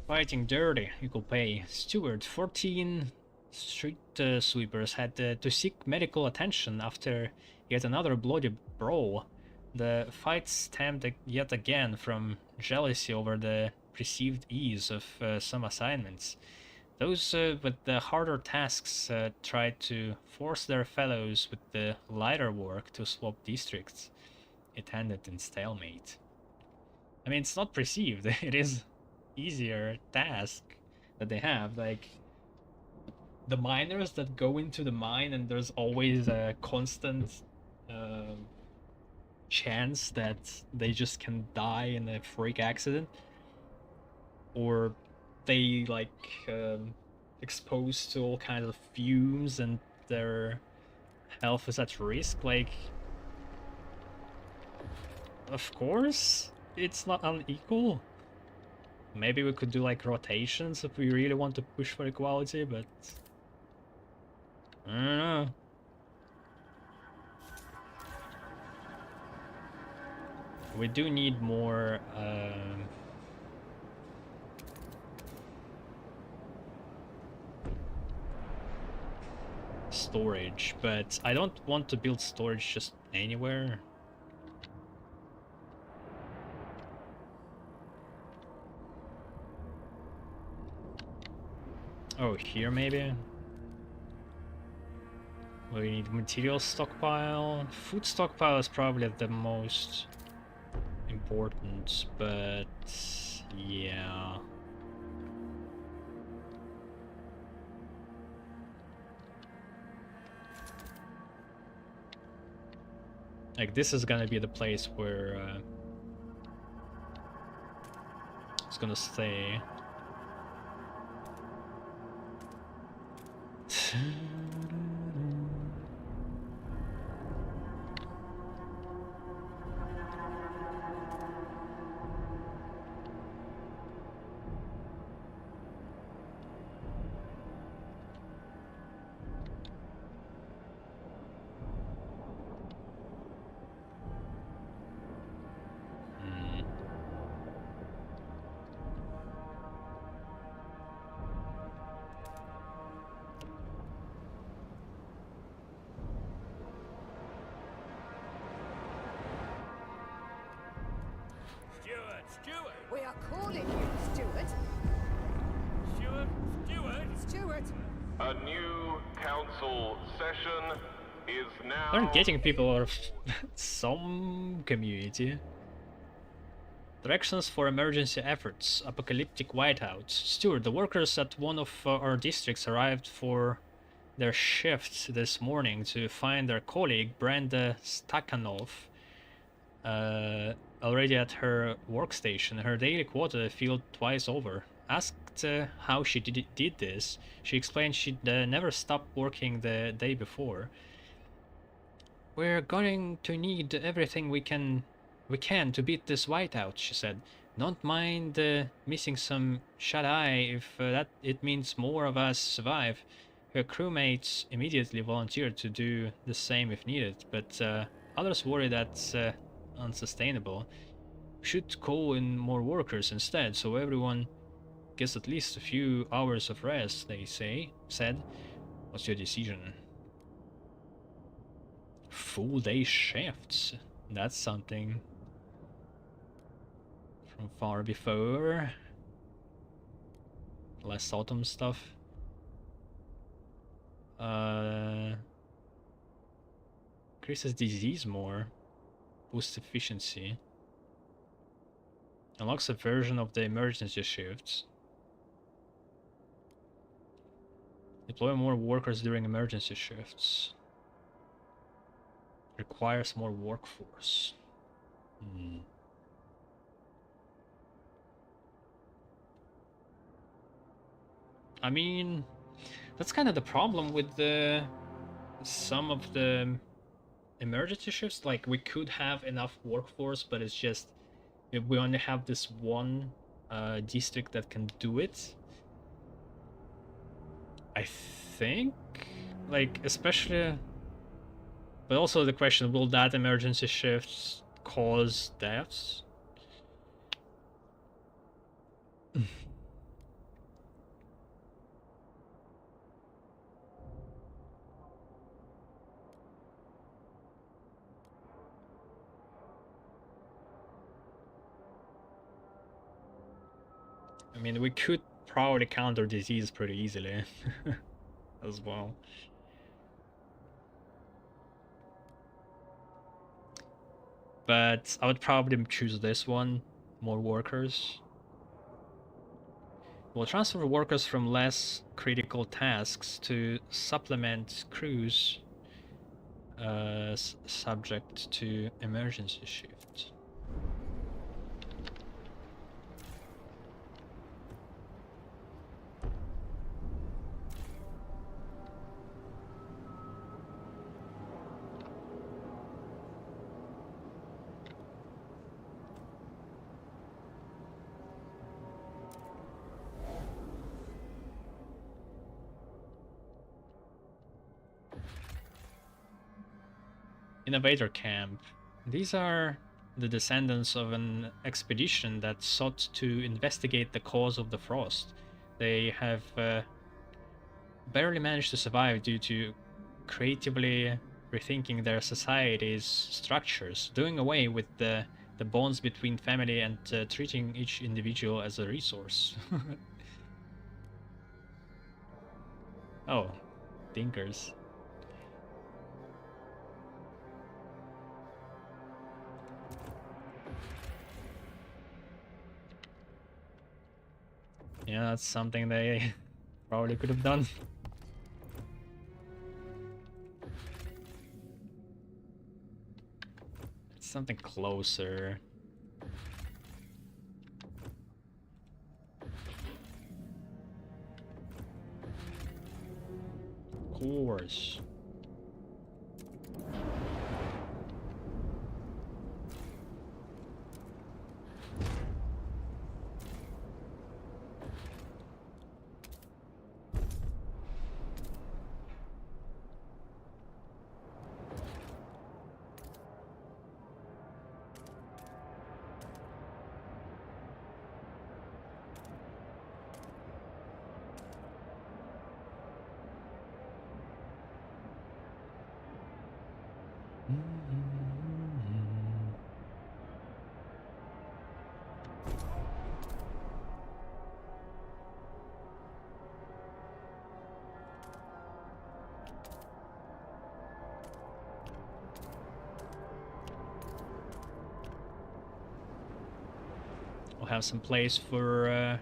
Fighting dirty, equal pay. Steward, 14 street sweepers had to seek medical attention after yet another bloody brawl. The fight stemmed yet again from jealousy over the perceived ease of some assignments. Those with the harder tasks tried to force their fellows with the lighter work to swap districts. It ended in stalemate. I mean, it's not perceived, it is easier task that they have, like the miners that go into the mine, and there's always a constant chance that they just can die in a freak accident, or they like exposed to all kinds of fumes and their health is at risk. Like, of course it's not unequal. Maybe we could do like rotations if we really want to push for equality, but I don't know. We do need more storage, but I don't want to build storage just anywhere. Oh, here maybe? We need material stockpile. Food stockpile is probably the most important, but yeah. Like, this is gonna be the place where it's gonna stay. Steward! We are calling you, Steward. Steward! Steward! Steward. A new council session is now. They're getting people out of some community. Directions for emergency efforts. Apocalyptic whiteout. Steward, the workers at one of our districts arrived for their shift this morning to find their colleague Brenda Stakhanov already at her workstation. Her daily quota filled twice over. Asked how she did this, she explained she'd never stopped working the day before. We're going to need everything we can to beat this whiteout, she said. Don't mind missing some shut-eye if that it means more of us survive. Her crewmates immediately volunteered to do the same if needed, but others worry that's unsustainable. We should call in more workers instead, so everyone gets at least a few hours of rest, they said. What's your decision? Full day shifts. That's something from far before. Less autumn stuff. Increases disease more. Boosts efficiency. Unlocks a version of the emergency shifts. Deploy more workers during emergency shifts. Requires more workforce. I mean, that's kind of the problem with some of the emergency shifts. Like, we could have enough workforce, but it's just we only have this one district that can do it. I think, like, especially, but also the question: will that emergency shifts cause deaths? I mean, we could probably counter disease pretty easily as well. But I would probably choose this one, more workers. We'll transfer workers from less critical tasks to supplement crews subject to emergency shift. Innovator Camp. These are the descendants of an expedition that sought to investigate the cause of the frost. They have barely managed to survive due to creatively rethinking their society's structures, doing away with the bonds between family and treating each individual as a resource. Oh, thinkers. Yeah, that's something they probably could have done. It's something closer. Of course. We'll have some place for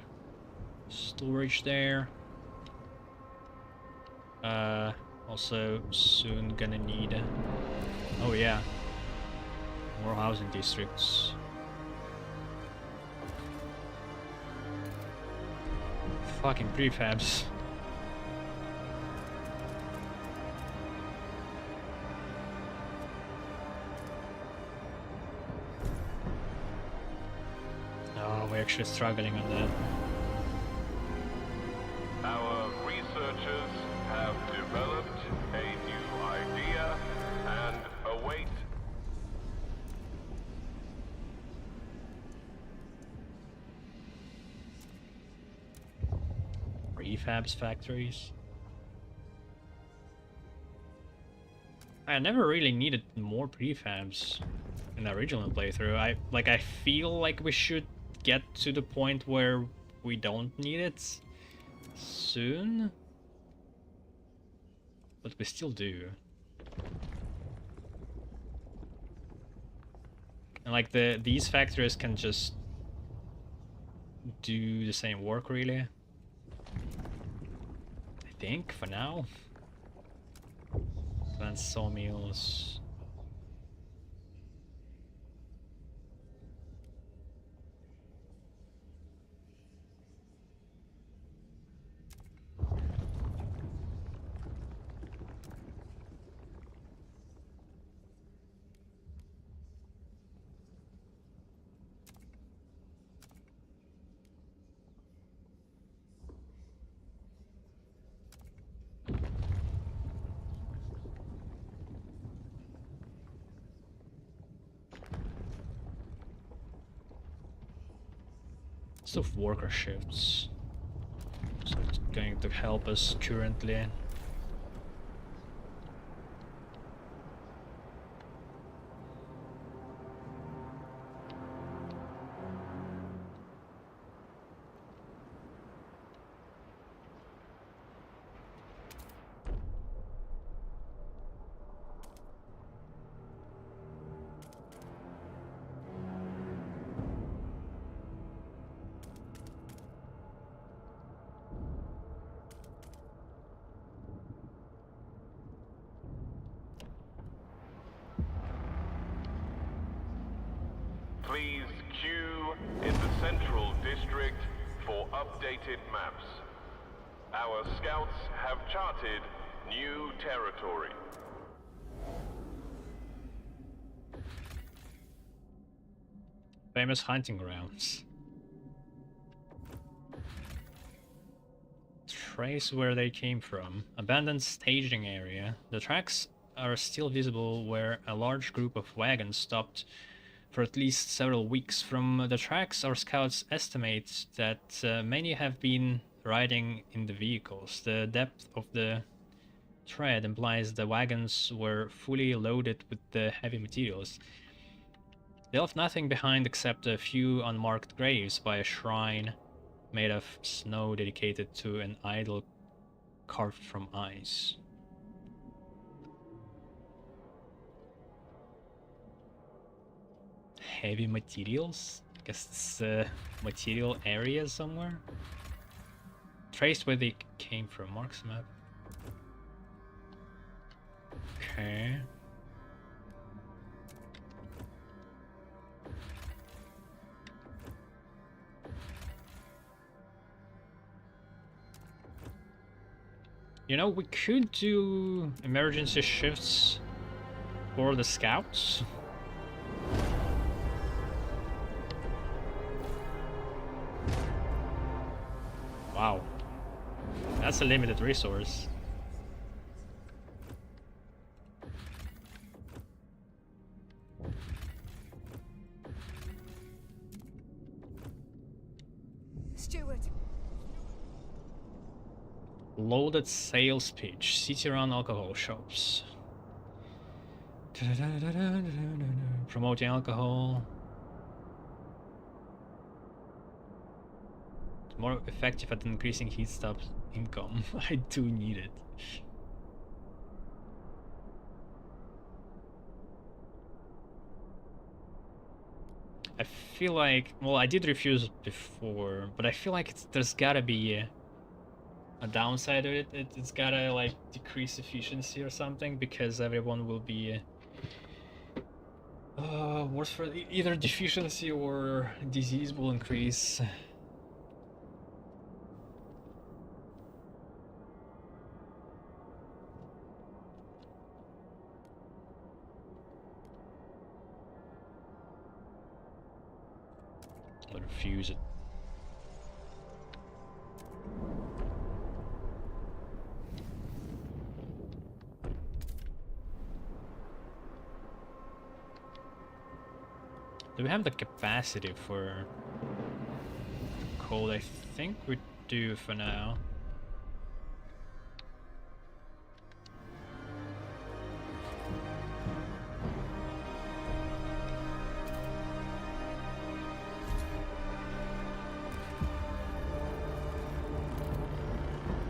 storage there. Also soon gonna need oh yeah, more housing districts. Fucking prefabs. Oh, we're actually struggling on that. Our researchers have developed a new idea and await Prefabs factories. I never really needed more prefabs in the original playthrough. I feel like we should get to the point where we don't need it soon, but we still do. And like these factories can just do the same work really. I think for now. Then sawmills. Of worker shifts, so it's going to help us currently. Please queue in the Central District for updated maps. Our scouts have charted new territory. Famous hunting grounds. Trace where they came from. Abandoned staging area. The tracks are still visible where a large group of wagons stopped for at least several weeks. From the tracks, our scouts estimate that many have been riding in the vehicles. The depth of the tread implies the wagons were fully loaded with the heavy materials. They left nothing behind except a few unmarked graves by a shrine made of snow dedicated to an idol carved from ice. Heavy materials? Guess it's a material area somewhere. Traced where they came from. Marks map. Okay. You know, we could do emergency shifts for the scouts. Wow. That's a limited resource. Steward, Loaded sales pitch. City run alcohol shops. Promoting alcohol. More effective at increasing heat stops income. I do need it. I feel like, well, I did refuse before, but I feel like there's gotta be a downside to it. It's gotta like decrease efficiency or something because everyone will be worse for either deficiency or disease will increase. I'll refuse it. Do we have the capacity for coal? I think we do for now.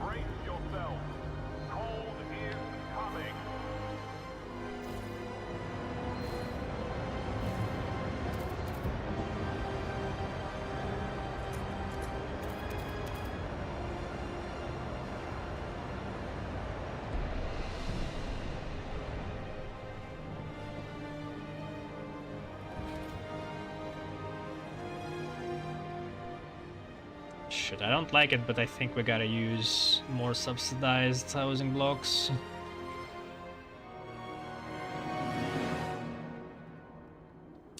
Brace yourself. Cold is coming. Shit, I don't like it, but I think we gotta use more subsidized housing blocks.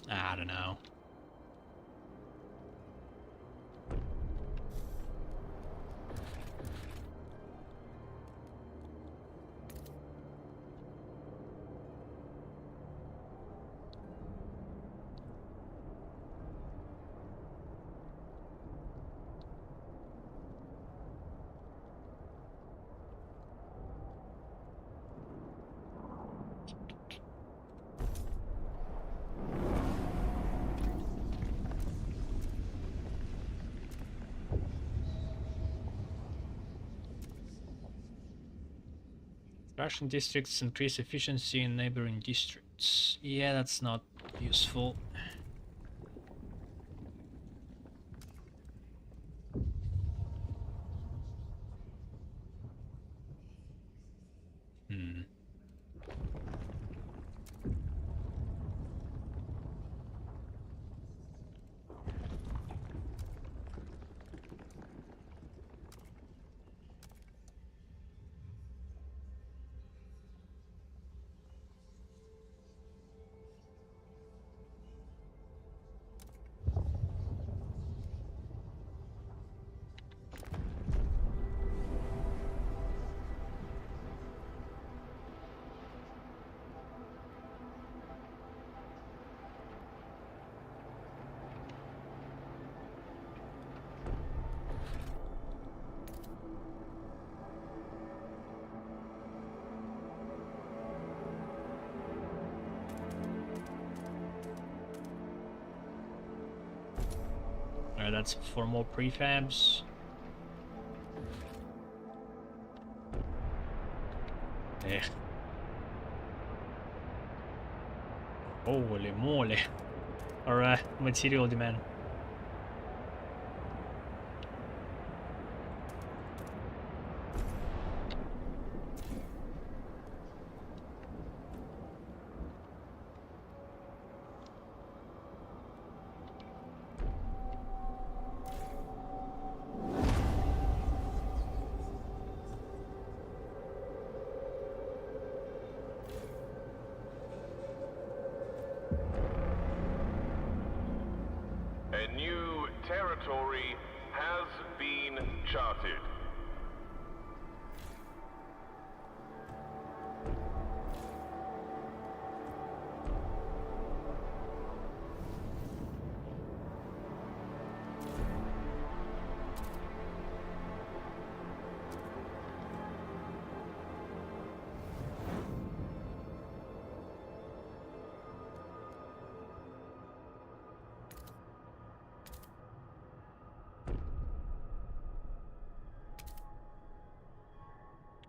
I don't know. Russian districts increase efficiency in neighboring districts. Yeah, that's not useful. Hmm. Alright, that's 4 more prefabs. Eh. Holy moly. Our material demand. A new territory has been charted.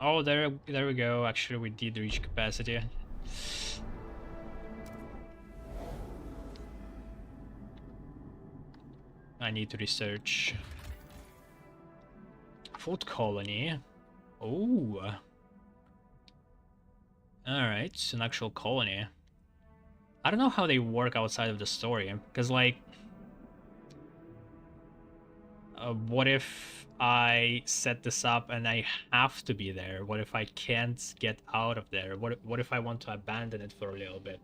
Oh, there we go. Actually, we did reach capacity. I need to research. Food colony. Oh. Alright, it's an actual colony. I don't know how they work outside of the story, because like... what if I set this up and I have to be there? What if I can't get out of there? What if I want to abandon it for a little bit?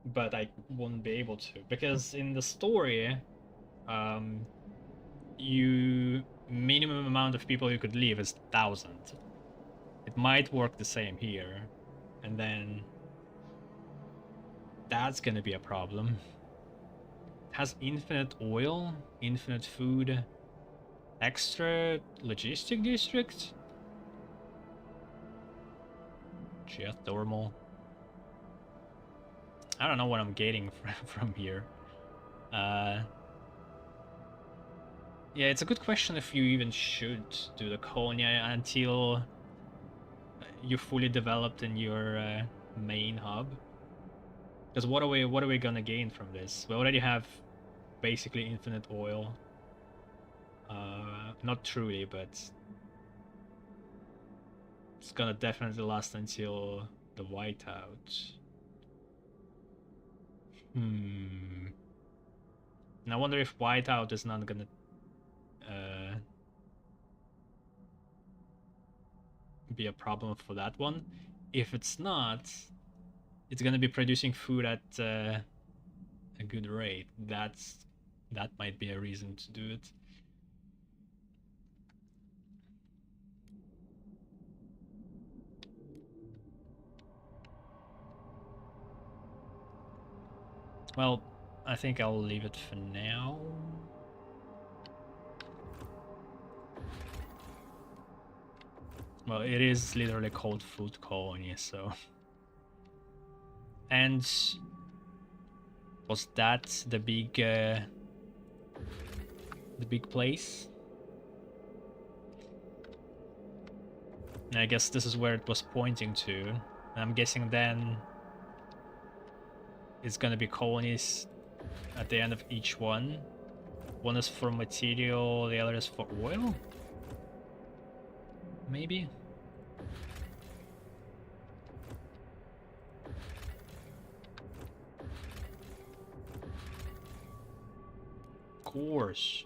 But I won't be able to, because in the story, you minimum amount of people you could leave is 1,000. It might work the same here, and then that's gonna be a problem. It has infinite oil, infinite food, extra logistic district, geothermal. I don't know what I'm getting from here. Yeah, it's a good question if you even should do the colony until you're fully developed in your main hub. Because what are we gonna gain from this? We already have basically infinite oil. Not truly, but it's gonna definitely last until the whiteout. And I wonder if whiteout is not gonna be a problem for that one. If it's not, it's gonna be producing food at a good rate. That might be a reason to do it. Well, I think I'll leave it for now. Well, it is literally called food colony, so... And was that the big place? And I guess this is where it was pointing to. And I'm guessing then it's gonna be colonies at the end of each one. One is for material, the other is for oil? Maybe? Of course.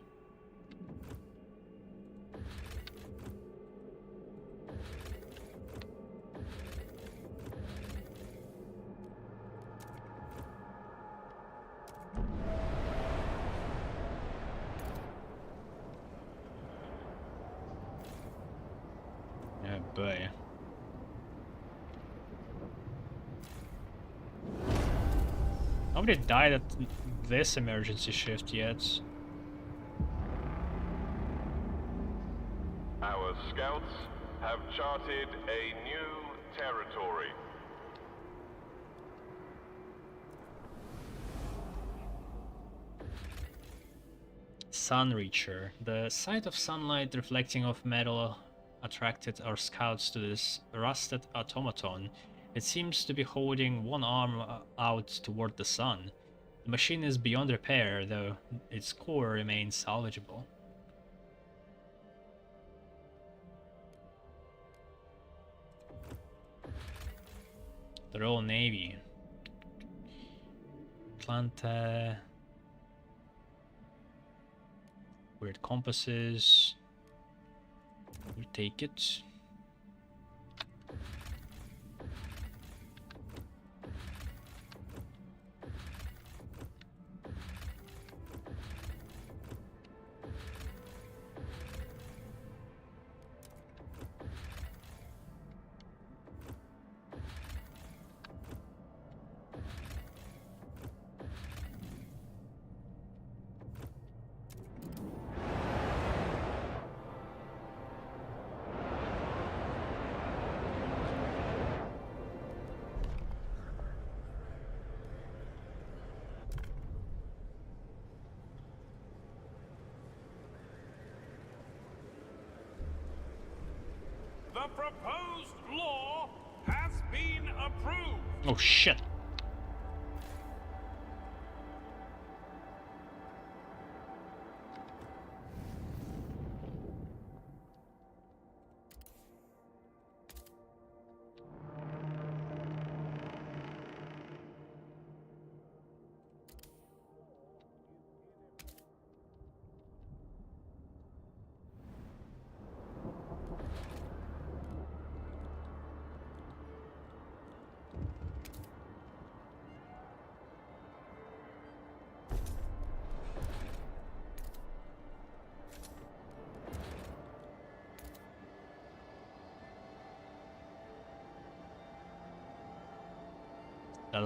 Yeah, boy. Nobody died at this emergency shift yet. Our scouts have charted a new territory. Sunreacher. The sight of sunlight reflecting off metal attracted our scouts to this rusted automaton. It seems to be holding one arm out toward the sun. The machine is beyond repair, though its core remains salvageable. The Royal Navy. Atlanta. Weird compasses. We'll take it. The proposed law has been approved. Oh shit.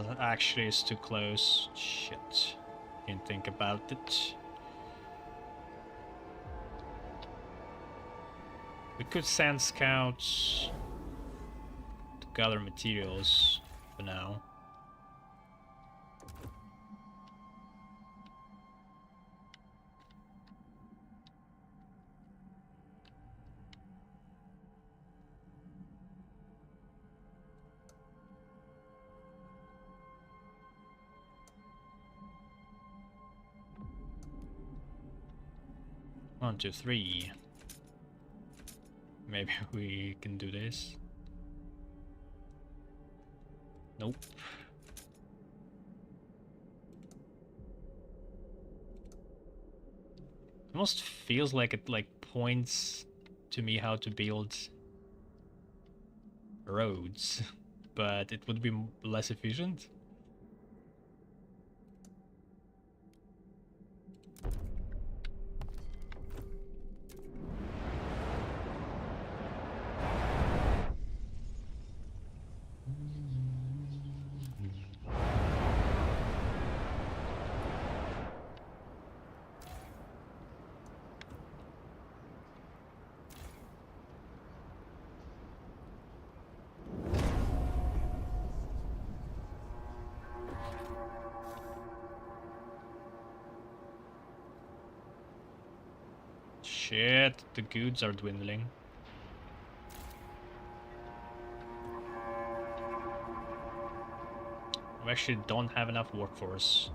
that actually is too close. Shit. Didn't think about it. We could send scouts to gather materials for now. One, two, three. Maybe we can do this. Nope. Almost feels like it points to me how to build roads, but it would be less efficient. Shit, the goods are dwindling. We actually don't have enough workforce.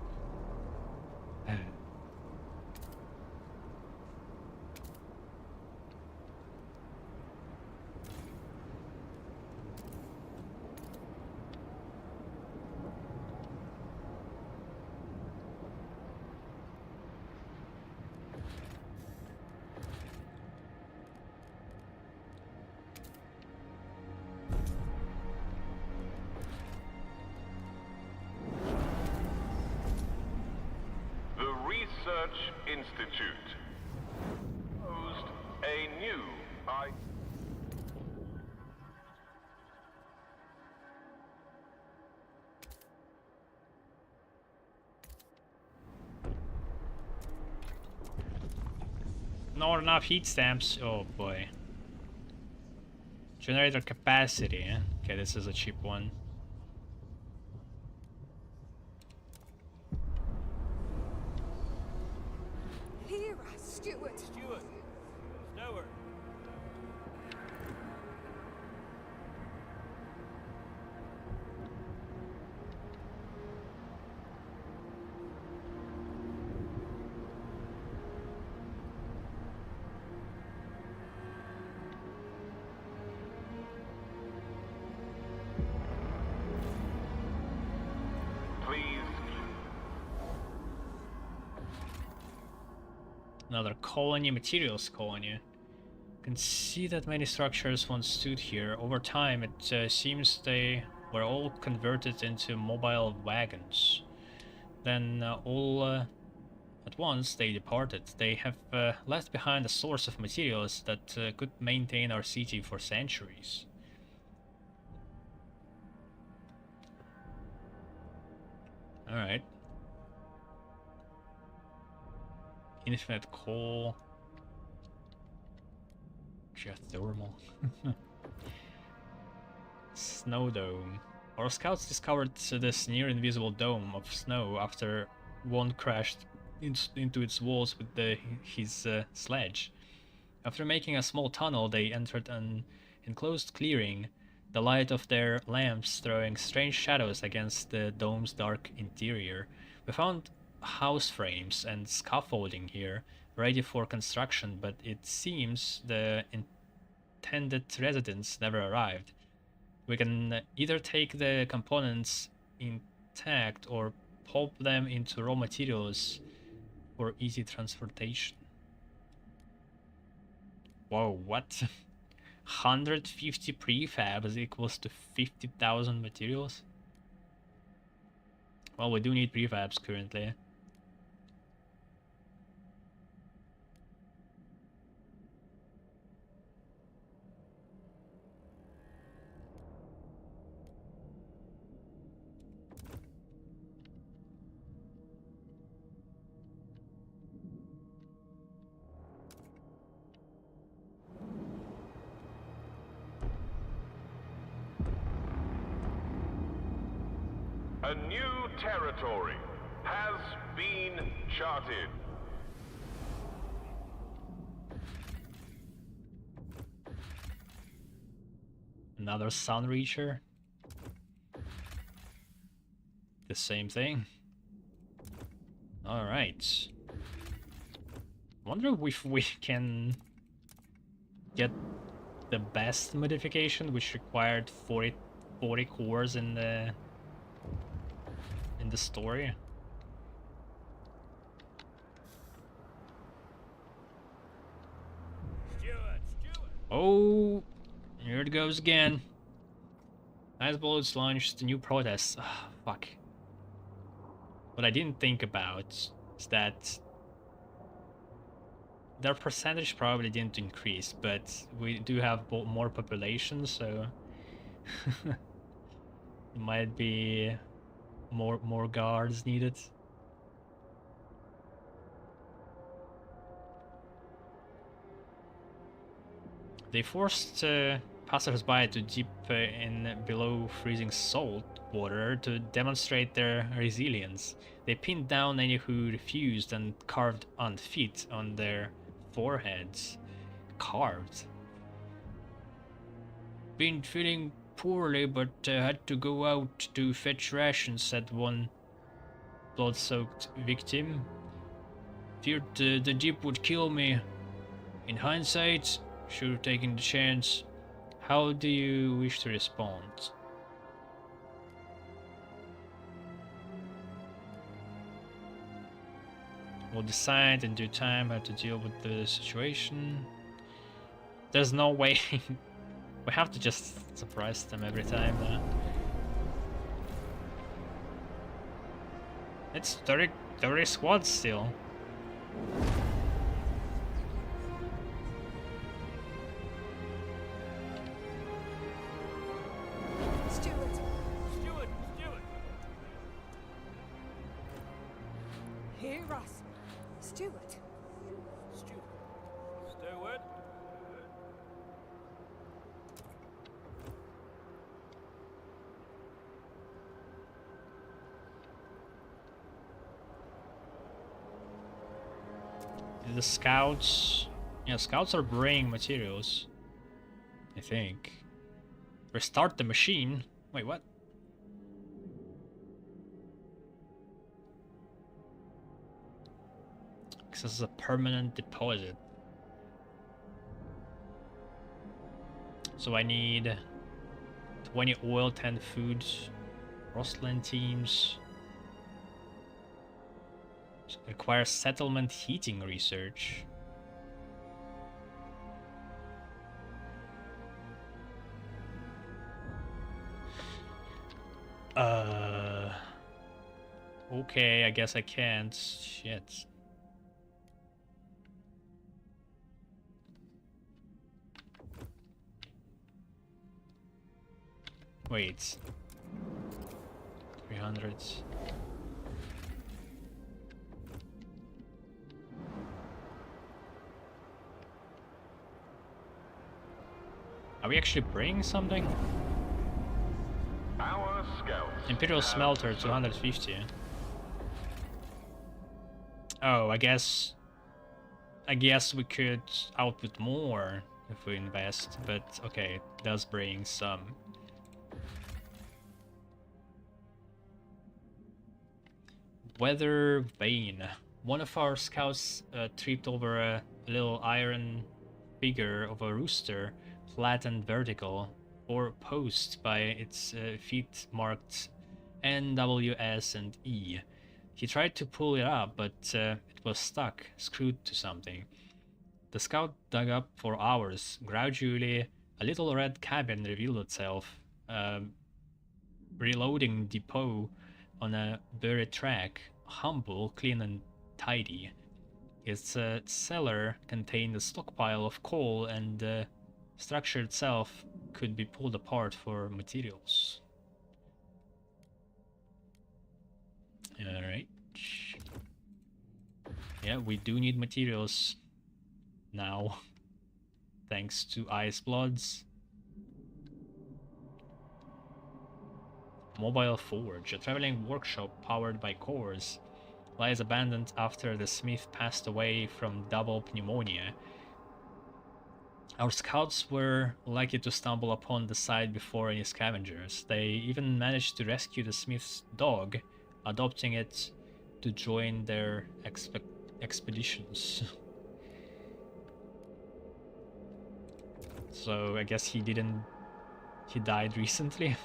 Research Institute proposed a new Not enough heat stamps. Oh boy. Generator capacity. Eh? Okay, this is a cheap one. Here, Stewart. Stewart, Stewart. Another colony, materials colony. You can see that many structures once stood here. Over time, it seems they were all converted into mobile wagons. Then all at once they departed. They have left behind a source of materials that could maintain our city for centuries. Alright. Infinite coal. Geothermal. Snow dome. Our scouts discovered this near invisible dome of snow after one crashed into its walls with his sledge. After making a small tunnel, they entered an enclosed clearing, the light of their lamps throwing strange shadows against the dome's dark interior. We found house frames and scaffolding here, ready for construction, but it seems the intended residents never arrived. We can either take the components intact or pulp them into raw materials for easy transportation. Whoa, what? 150 prefabs equals to 50,000 materials? Well, we do need prefabs currently. A new territory has been charted. Another Sun Reacher. The same thing. Alright. Wonder if we can get the best modification, which required 40 cores in the story. Steward! Oh, here it goes again. Ice bullets launched new protests. Ah, fuck. What I didn't think about is that their percentage probably didn't increase, but we do have more population, so it might be more guards needed. They forced passers-by to dip in below freezing salt water to demonstrate their resilience. They pinned down any who refused and carved on feet on their foreheads. Carved. Been feeling poorly, but had to go out to fetch rations, said one blood-soaked victim. Feared the jeep would kill me. In hindsight, should have taken the chance. How do you wish to respond? We'll decide in due time how to deal with the situation. There's no way. We have to just surprise them every time. It's 30 squads still. Steward, Steward! hear us. Steward, Steward! The scouts... Yeah, scouts are bringing materials. I think. Restart the machine? Wait, what? This is a permanent deposit. So I need 20 oil, 10 food, Rostland teams. Requires settlement heating research. Okay, I guess I can't. Shit. Wait. 300. Are we actually bringing something? Our scouts Imperial have Smelter, 250. Oh, I guess we could output more if we invest, but okay, it does bring some. Weather Vane. One of our scouts tripped over a little iron figure of a rooster, flat and vertical, or post by its feet marked N, W, S, and E. He tried to pull it up, but it was stuck, screwed to something. The scout dug up for hours. Gradually, a little red cabin revealed itself, reloading depot on a buried track, humble, clean, and tidy. Its cellar contained a stockpile of coal, and the structure itself could be pulled apart for materials. Alright. Yeah, we do need materials now, thanks to Ice Bloods. mobile forge, a traveling workshop powered by cores, lies abandoned after the smith passed away from double pneumonia. Our scouts were lucky to stumble upon the site before any scavengers. They even managed to rescue the smith's dog, adopting it to join their expeditions. So I guess he died recently.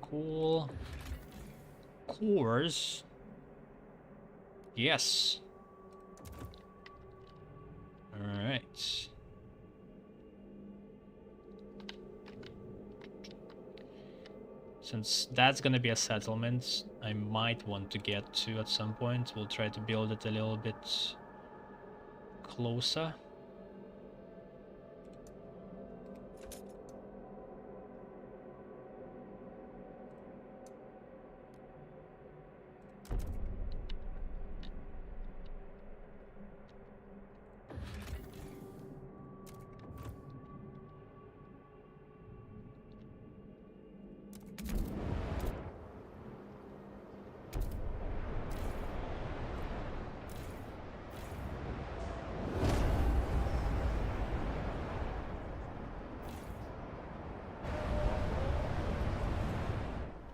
Cool. Cores. Yes. Alright. Since that's gonna be a settlement I might want to get to at some point, we'll try to build it a little bit closer.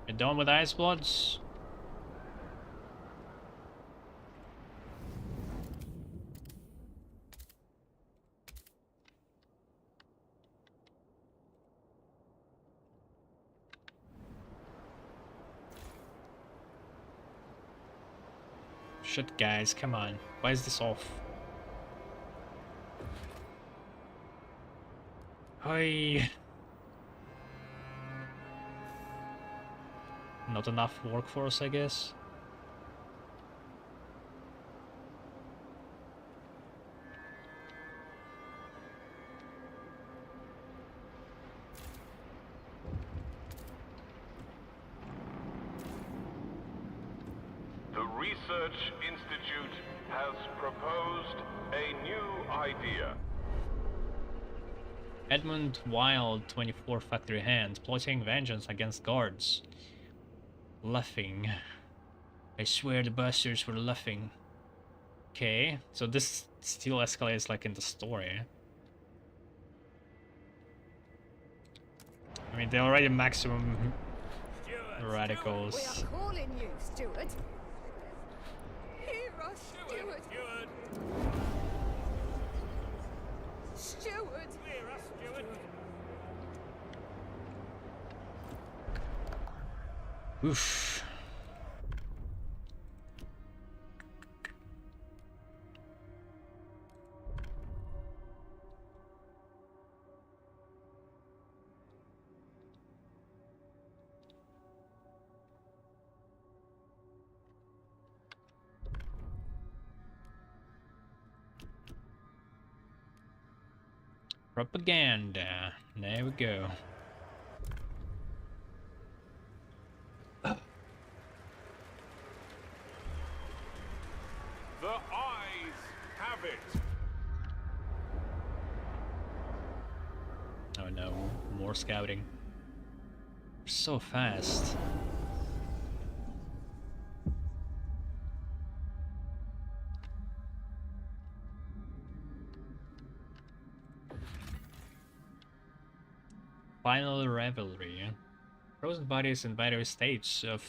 You done with Ice Bloods? Shit, guys, come on. Why is this off? Hi. Not enough workforce, I guess. The Research Institute has proposed a new idea. Edmund Wild, 24 factory hand, plotting vengeance against guards. Laughing. I swear the bastards were laughing. Okay, so this still escalates like in the story. I mean, they're already maximum Steward, radicals. We are calling you, Steward. Hear us, Steward, Steward. Steward, Steward. clear us, Steward. Oof. Propaganda. There we go. The eyes have it. Oh no, more scouting. So fast. Final revelry. Frozen bodies in various states of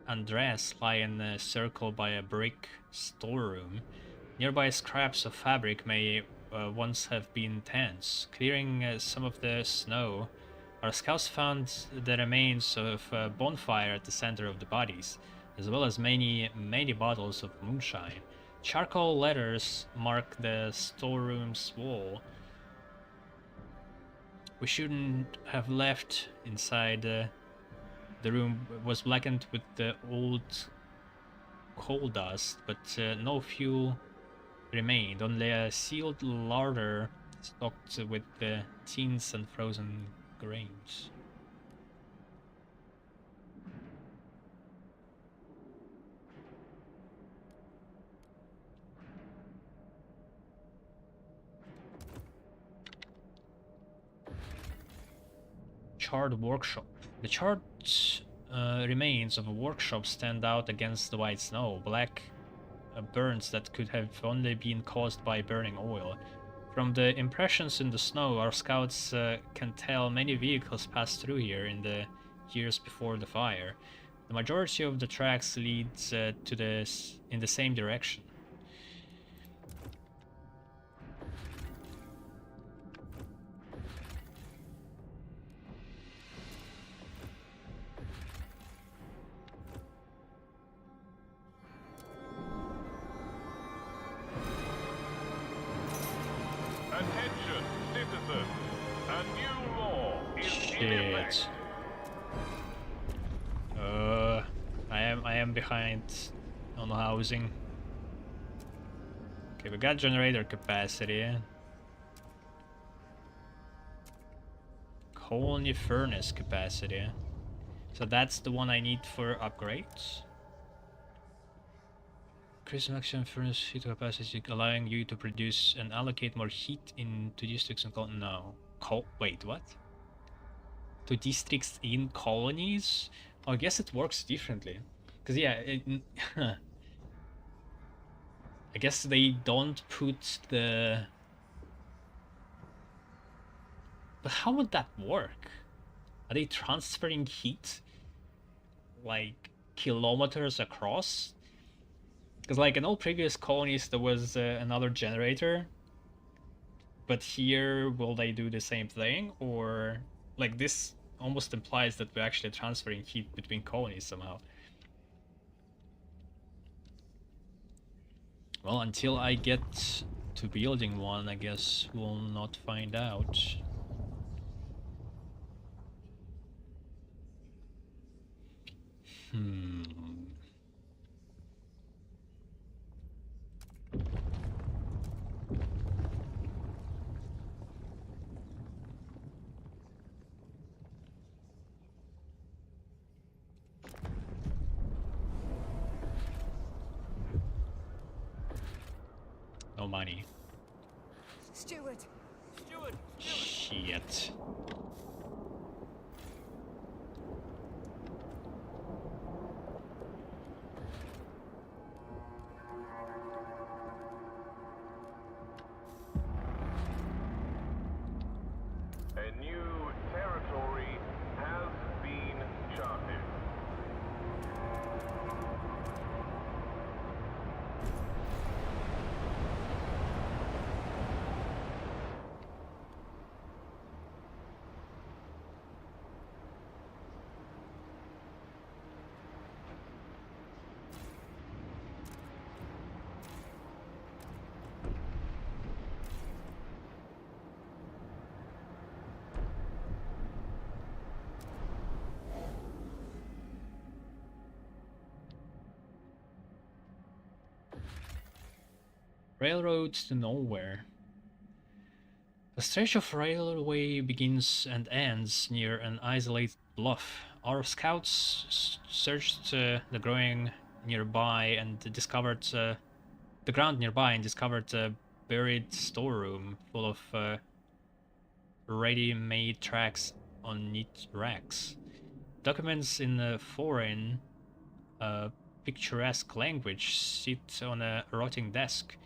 undress lie in a circle by a brick storeroom. Nearby scraps of fabric may once have been tents. Clearing some of the snow, our scouts found the remains of a bonfire at the center of the bodies, as well as many bottles of moonshine. Charcoal letters mark the storeroom's wall. We shouldn't have left inside. The room was blackened with the old coal dust, but no fuel remained, only a sealed larder stocked with tins and frozen grains. charred workshop. The charred remains of a workshop stand out against the white snow, black burns that could have only been caused by burning oil. From the impressions in the snow, our scouts can tell many vehicles passed through here in the years before the fire. The majority of the tracks leads in the same direction. Attention, citizens! A new law is in effect. Shit. I am behind on housing. Okay, we got generator capacity. Colony furnace capacity. So that's the one I need for upgrades. Increase maximum furnace heat capacity, allowing you to produce and allocate more heat into districts and no. Wait, what? To districts in colonies? Oh, I guess it works differently. Because yeah, I guess they don't put the... But how would that work? Are they transferring heat like kilometers across? Because like in all previous colonies there was another generator, but here will they do the same thing? Or like this almost implies that we're actually transferring heat between colonies somehow. Well, until I get to building one, I guess we'll not find out. No money. Steward. Steward! Shit. A new territory has been charted. Railroads to nowhere. The stretch of railway begins and ends near an isolated bluff. Our scouts searched the ground nearby and discovered a buried storeroom full of ready-made tracks on neat racks. Documents in a foreign, picturesque language sit on a rotting desk.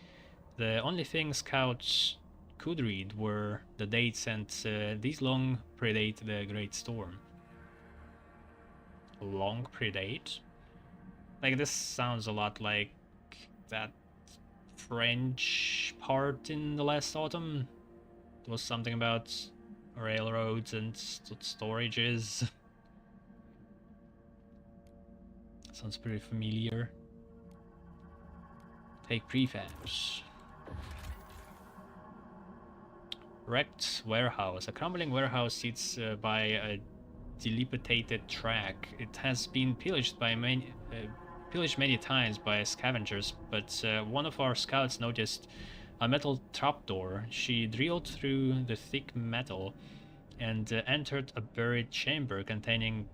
The only thing scouts could read were the dates, and these long predate the Great Storm. Long predate? Like, this sounds a lot like that French part in the last autumn. There was something about railroads and storages. Sounds pretty familiar. Take prefabs. Wrecked warehouse. A crumbling warehouse sits by a dilapidated track. It has been pillaged many times by scavengers, but one of our scouts noticed a metal trapdoor. She drilled through the thick metal and entered a buried chamber containing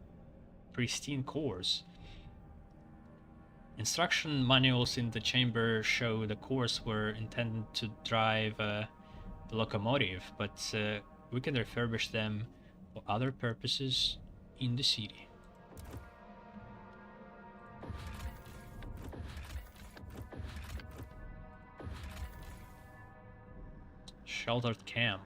pristine cores. Instruction manuals in the chamber show the cores were intended to drive the locomotive, but we can refurbish them for other purposes in the city. Sheltered camp.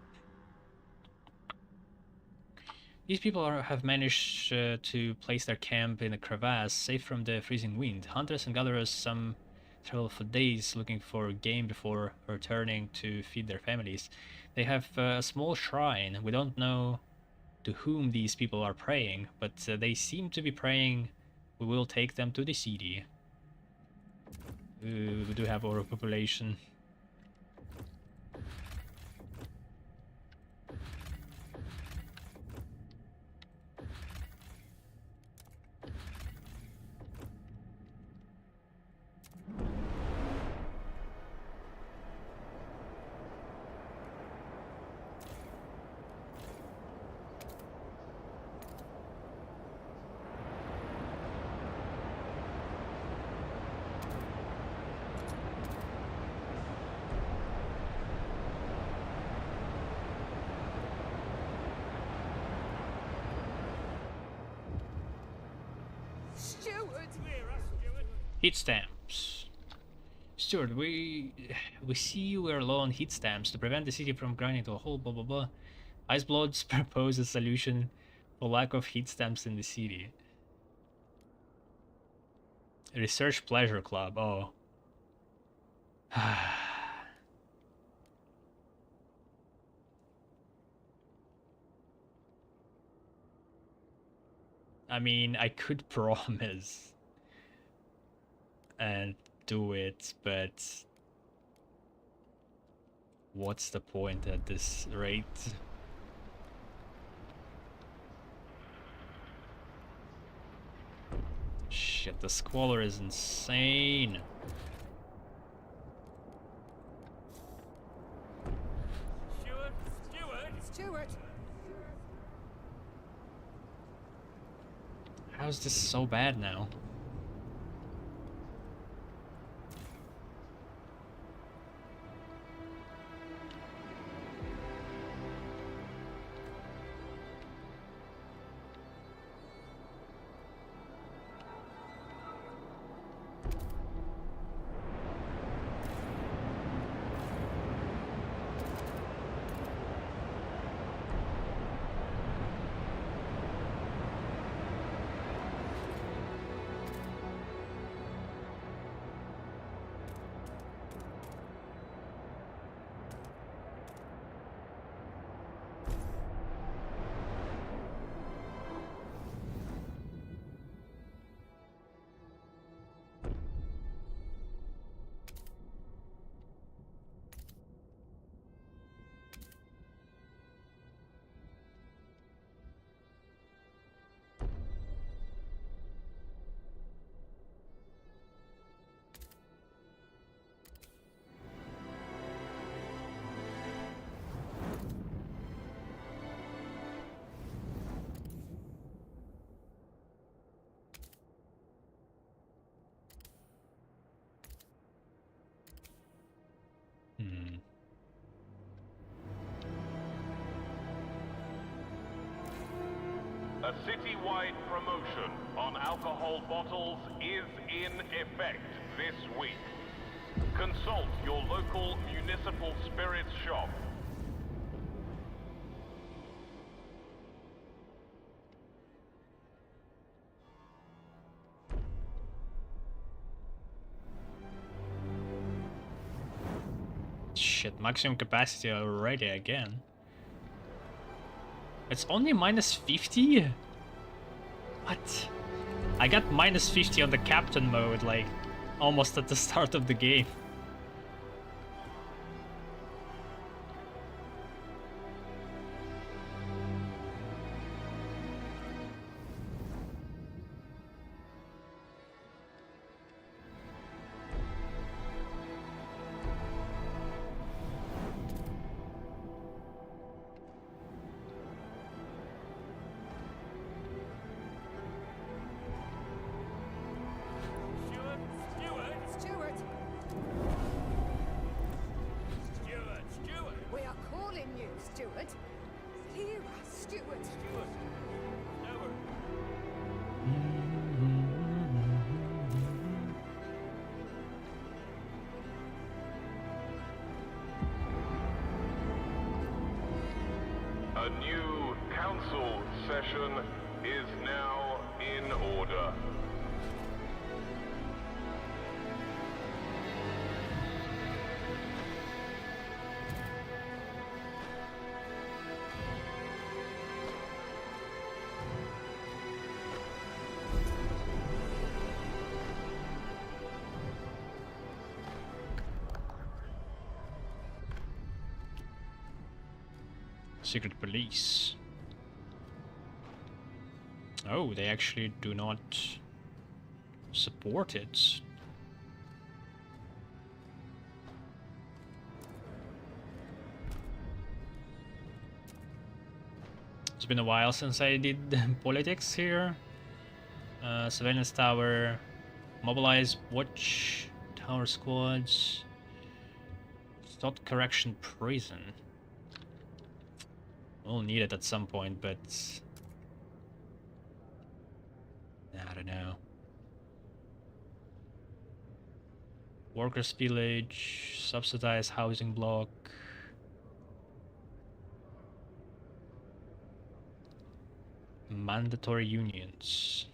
These people have managed to place their camp in a crevasse, safe from the freezing wind. Hunters and gatherers, some travel for days looking for game before returning to feed their families. They have a small shrine. We don't know to whom these people are praying, but they seem to be praying we will take them to the city. We do have overpopulation. Steward! Clear us, Steward. Heat stamps. Steward, we see you are low on heat stamps to prevent the city from grinding to a hole, blah blah blah. Icebloods propose a solution for lack of heat stamps in the city. Research Pleasure Club, oh. I mean, I could promise and do it, but what's the point at this rate? Shit, the squalor is insane. Steward, Steward. Steward! How is this so bad now? Hmm. A citywide promotion on alcohol bottles is in effect this week. Consult your local municipal spirits shop. Shit, maximum capacity already again. It's only minus 50? What? I got minus 50 on the captain mode, like, almost at the start of the game. Steward, Steward. Steward! A new council session is now in order. Secret police. Oh, they actually do not support it. It's been a while since I did politics here. Surveillance tower, mobilize watch tower squads, thought correction prison. We'll need it at some point, but I don't know. Workers' village, subsidized housing block. Mandatory unions.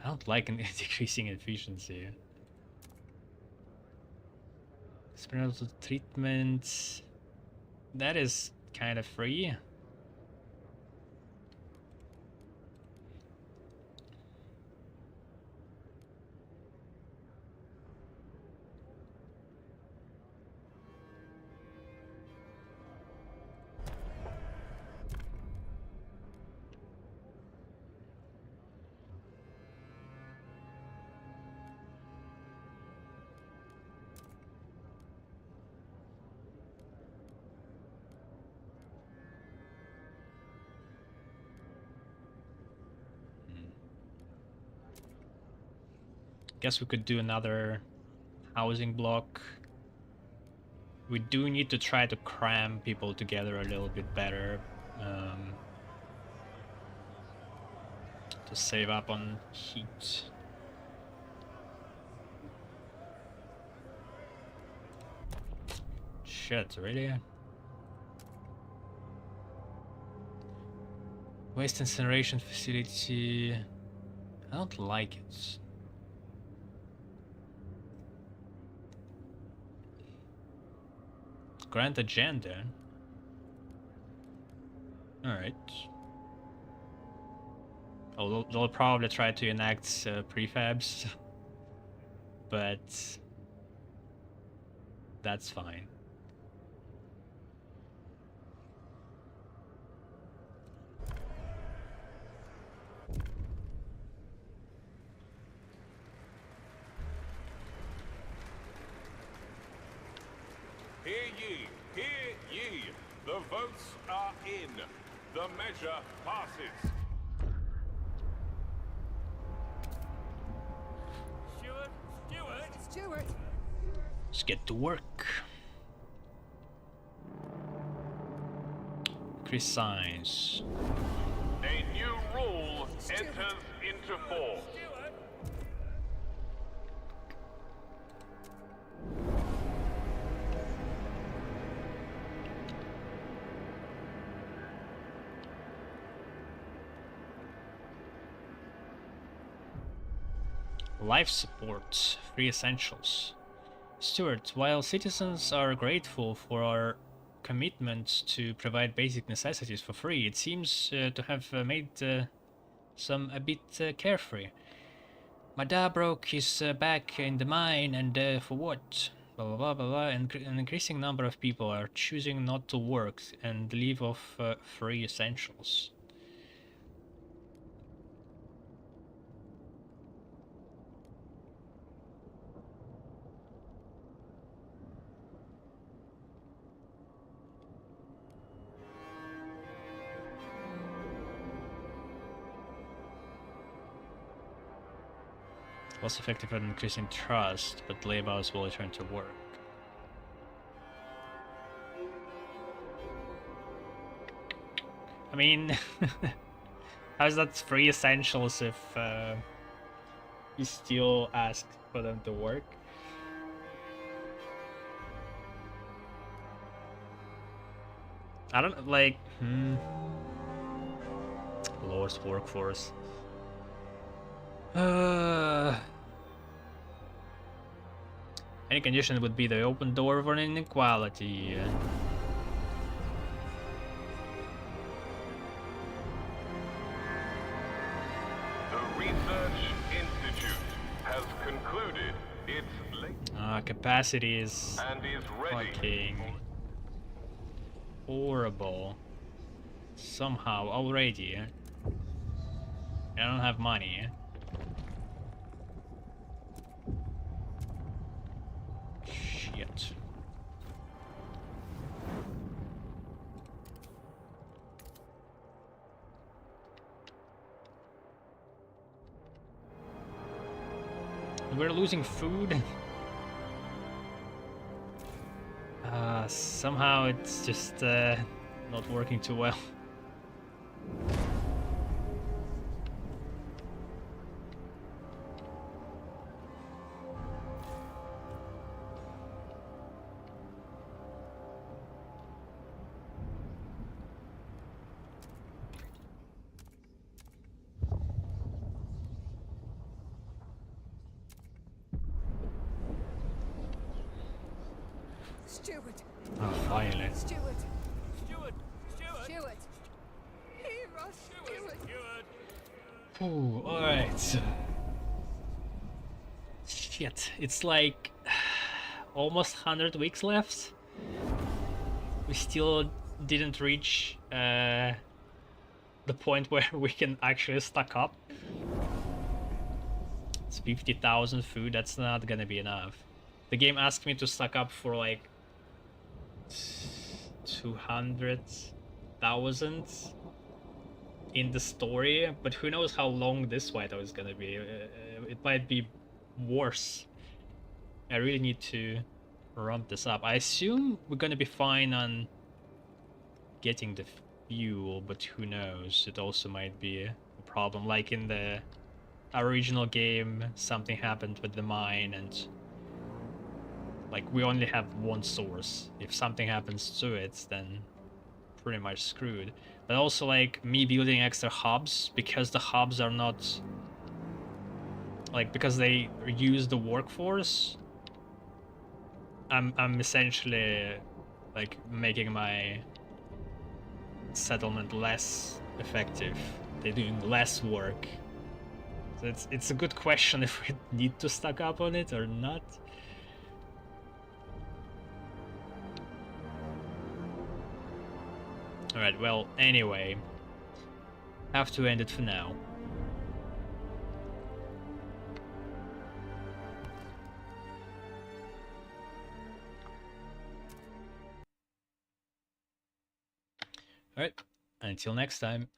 I don't like decreasing efficiency. Experimental treatment. That is kind of free. Guess we could do another housing block. We do need to try to cram people together a little bit better to save up on heat. Shit, really? Waste incineration facility. I don't like it. Grant agenda. Alright. Oh, they'll probably try to enact prefabs, but that's fine. Hear ye, hear ye. The votes are in. The measure passes. Stewart! Let's get to work. Increase signs. A new rule enters into force. Life support, free essentials. Stewart, while citizens are grateful for our commitment to provide basic necessities for free, it seems to have made some a bit carefree. My dad broke his back in the mine, and for what? Blah blah blah blah blah. And an increasing number of people are choosing not to work and live off free essentials. Was effective at increasing trust, but laborers will return to work. I mean, how's that free essentials if you still ask for them to work? I don't like. Lowest workforce. Any condition would be the open door for inequality. The Research Institute has concluded its late Capacity is and is ready. fucking horrible. Somehow already. I don't have money. Shit. We're losing food. Somehow it's just not working too well. Steward. Oh, finally. Steward. Steward! Steward! Steward. Hero Steward. Steward! Ooh, alright. Shit, it's like almost 100 weeks left. We still didn't reach the point where we can actually stock up. It's 50,000 food, that's not gonna be enough. The game asked me to stock up for like 200,000 in the story, but who knows how long this whiteout is gonna be. It might be worse. I really need to ramp this up. I assume we're gonna be fine on getting the fuel, but who knows, it also might be a problem. Like in the original game, something happened with the mine and like we only have one source. If something happens to it, then pretty much screwed. But also like me building extra hubs, because the hubs are not like, because they use the workforce, I'm essentially like making my settlement less effective. They're doing less work. So it's a good question if we need to stock up on it or not. Alright, well, anyway, have to end it for now. Alright, until next time.